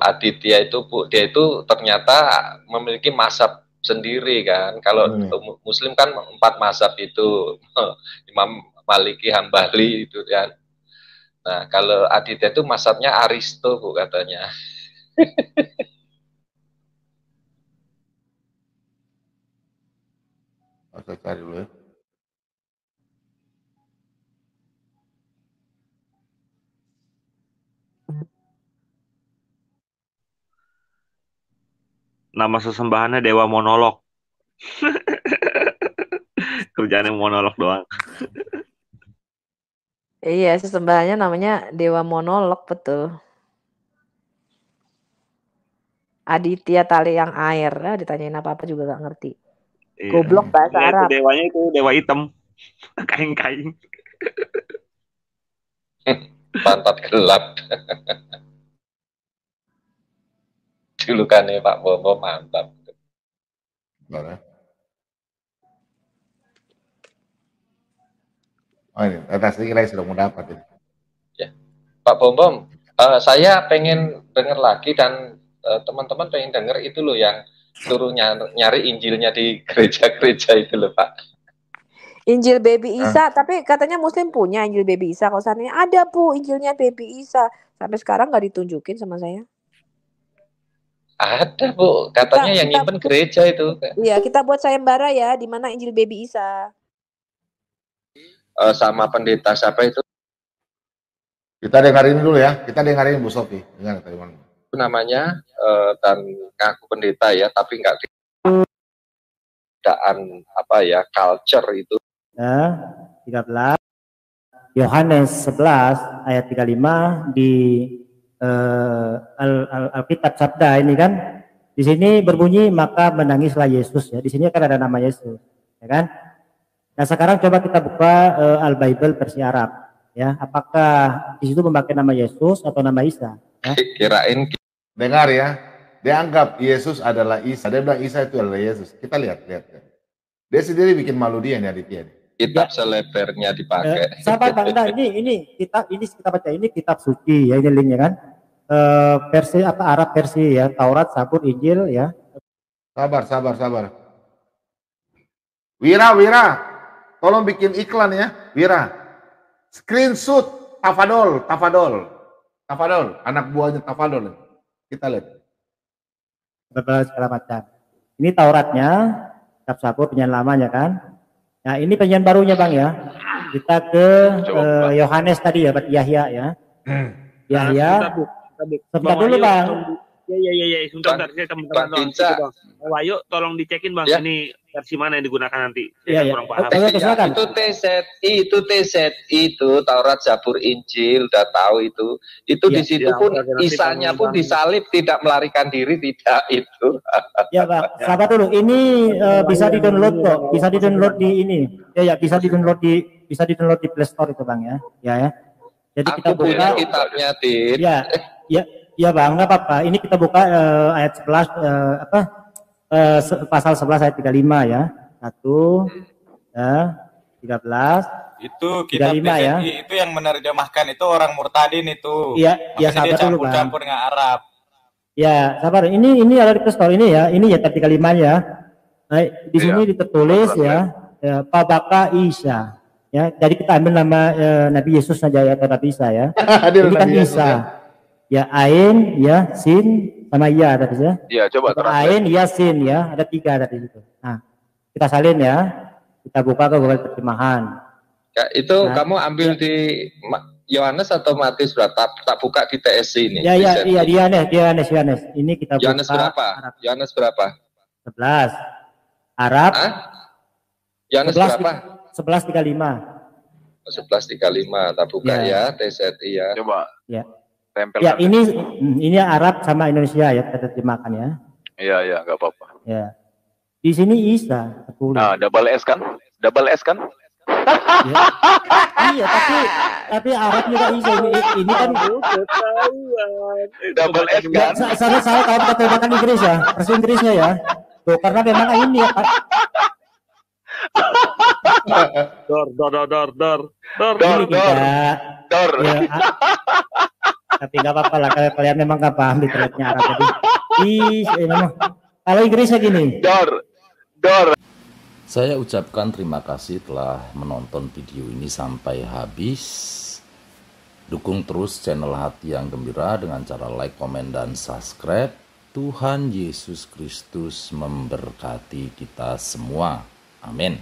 Aditya itu Bu, dia itu ternyata memiliki mazhab sendiri kan. Kalau Muslim kan 4 mazhab itu, Imam Maliki, Hambali itu kan. Nah kalau Aditya itu mazhabnya Aristo Bu katanya. Saya cari dulu ya. Nama sesembahannya Dewa Monolog. Kerjaannya monolog doang. Iya, sesembahannya namanya Dewa Monolog, betul. Aditya Tali yang Air. Ditanyain apa-apa juga gak ngerti. Iya. Goblok bahasa Ya, Arab. itu dewanya itu dewa hitam. Kain-kain. Pantat gelap. Julukannya Pak Bobo mantap. Oh ini, atas ini sudah mau dapat ini. Ya, Pak Bom, saya pengen dengar lagi dan teman-teman pengen dengar itu loh yang suruh nyari Injilnya di gereja-gereja itu loh Pak. Injil Baby Isa, tapi katanya Muslim punya Injil Baby Isa. Kalau seandainya ada Bu Injilnya Baby Isa, sampai sekarang nggak ditunjukin sama saya. Ada Bu, katanya yang nyimpen gereja itu. Iya, kita buat sayembara ya, di mana Injil Baby Isa. Sama pendeta siapa itu? Kita dengerin dulu ya, kita dengerin Bu Sofi. Dengar tadi mana? Itu namanya dan ngaku pendeta ya, tapi nggak keadaan apa ya, culture itu. 13 Yohanes 11 ayat 35 di Alkitab Sabda ini kan. Di sini berbunyi maka menangislah Yesus ya. Di sini kan ada nama Yesus, ya kan? Nah sekarang coba kita buka Al-Bible versi Arab ya. Apakah di situ memakai nama Yesus atau nama Isa? Ya? Kirain dengar ya. Dia anggap Yesus adalah Isa. Dia bilang Isa itu adalah Yesus. Kita lihat. Dia sendiri bikin malu dia nih Aditya. Kitab selebarnya dipakai. Sahabat Bang, nah, ini kita baca ini kitab suci ya, ini linknya kan. Versi apa Arab versi ya, Taurat, Zabur, Injil ya. Sabar. Wira. Tolong bikin iklan ya, Wira. Screenshot Tafadol, anak buahnya Tafadol. Kita lihat. Segala macam. Ini Tauratnya, kitab Zabur penyanyi lamanya kan. Nah ini penyanyi barunya Bang ya. Kita ke Yohanes tadi ya, Yahya ya. Yahya. Sebentar dulu Bang. Iya. Sebentar, saya teman-teman doang. Ayo tolong dicekin Bang, ini versi mana yang digunakan nanti. Saya kurang paham. Itu TZI itu Taurat, Zabur, Injil, udah tahu itu. Itu di situ pun Isanya pun disalib, tidak melarikan diri, tidak itu. Ya Bang, sabar dulu. Ini bisa di-download kok. Bisa di-download di ini. Ya, bisa di-download di Play Store itu Bang ya. Ya. Jadi kita buka kitabnya, Dit. Ya Bang, nggak apa-apa. Ini kita buka ayat 11 pasal 11 ayat 35 ya. 13. Itu kitab TZI ya. Itu yang menerjemahkan itu orang murtadin itu. Iya, sabar dulu Bang. Campur dengan Arab. Ya, sabar. Ini ada di Play Store ini ya. Ini ya 35 ya. Nah, di sini ditulis ya, Pabaka Isa. Ya, jadi kita ambil nama Nabi Yesus saja ya, atau Nabi Isa ya. Ini kan Isa. Ya, Ain, ya, Sin, sama Ya tadi ya. Iya, coba Ain, Ya, Sin ya, ada 3 dari situ. Nah, kita salin ya. Kita buka ke Google terjemahan. Ya, itu kamu ambil di Yohanes atau Matius berapa? Tak buka di TSC ini. Iya, Yohanes. Ini kita buka. Yohanes berapa? Yohanes berapa? 11. Arab. Yohanes berapa? 11:35. 11:35. Tak buka ya, TZI ya. Coba. Ya. Tempel. Ya, ini Arab sama Indonesia ya, kita terjemahkan ya. Iya, enggak apa-apa. Ya. Di sini Isa. Nah, double S kan? Ya. Iya, tapi Arab juga Isa ini kan double S kan? Saya kalau kita terjemahkan Inggris ya, versi Inggrisnya ya. Tuh, karena memang ini ya. Dor. Ya, tapi nggak apa-apa lah, kalian memang nggak paham di terlihatnya Arab jadi. Memang. Kalau Inggrisnya gini. Dor. Saya ucapkan terima kasih telah menonton video ini sampai habis. Dukung terus channel Hati yang Gembira dengan cara like, komen, dan subscribe. Tuhan Yesus Kristus memberkati kita semua. Amin.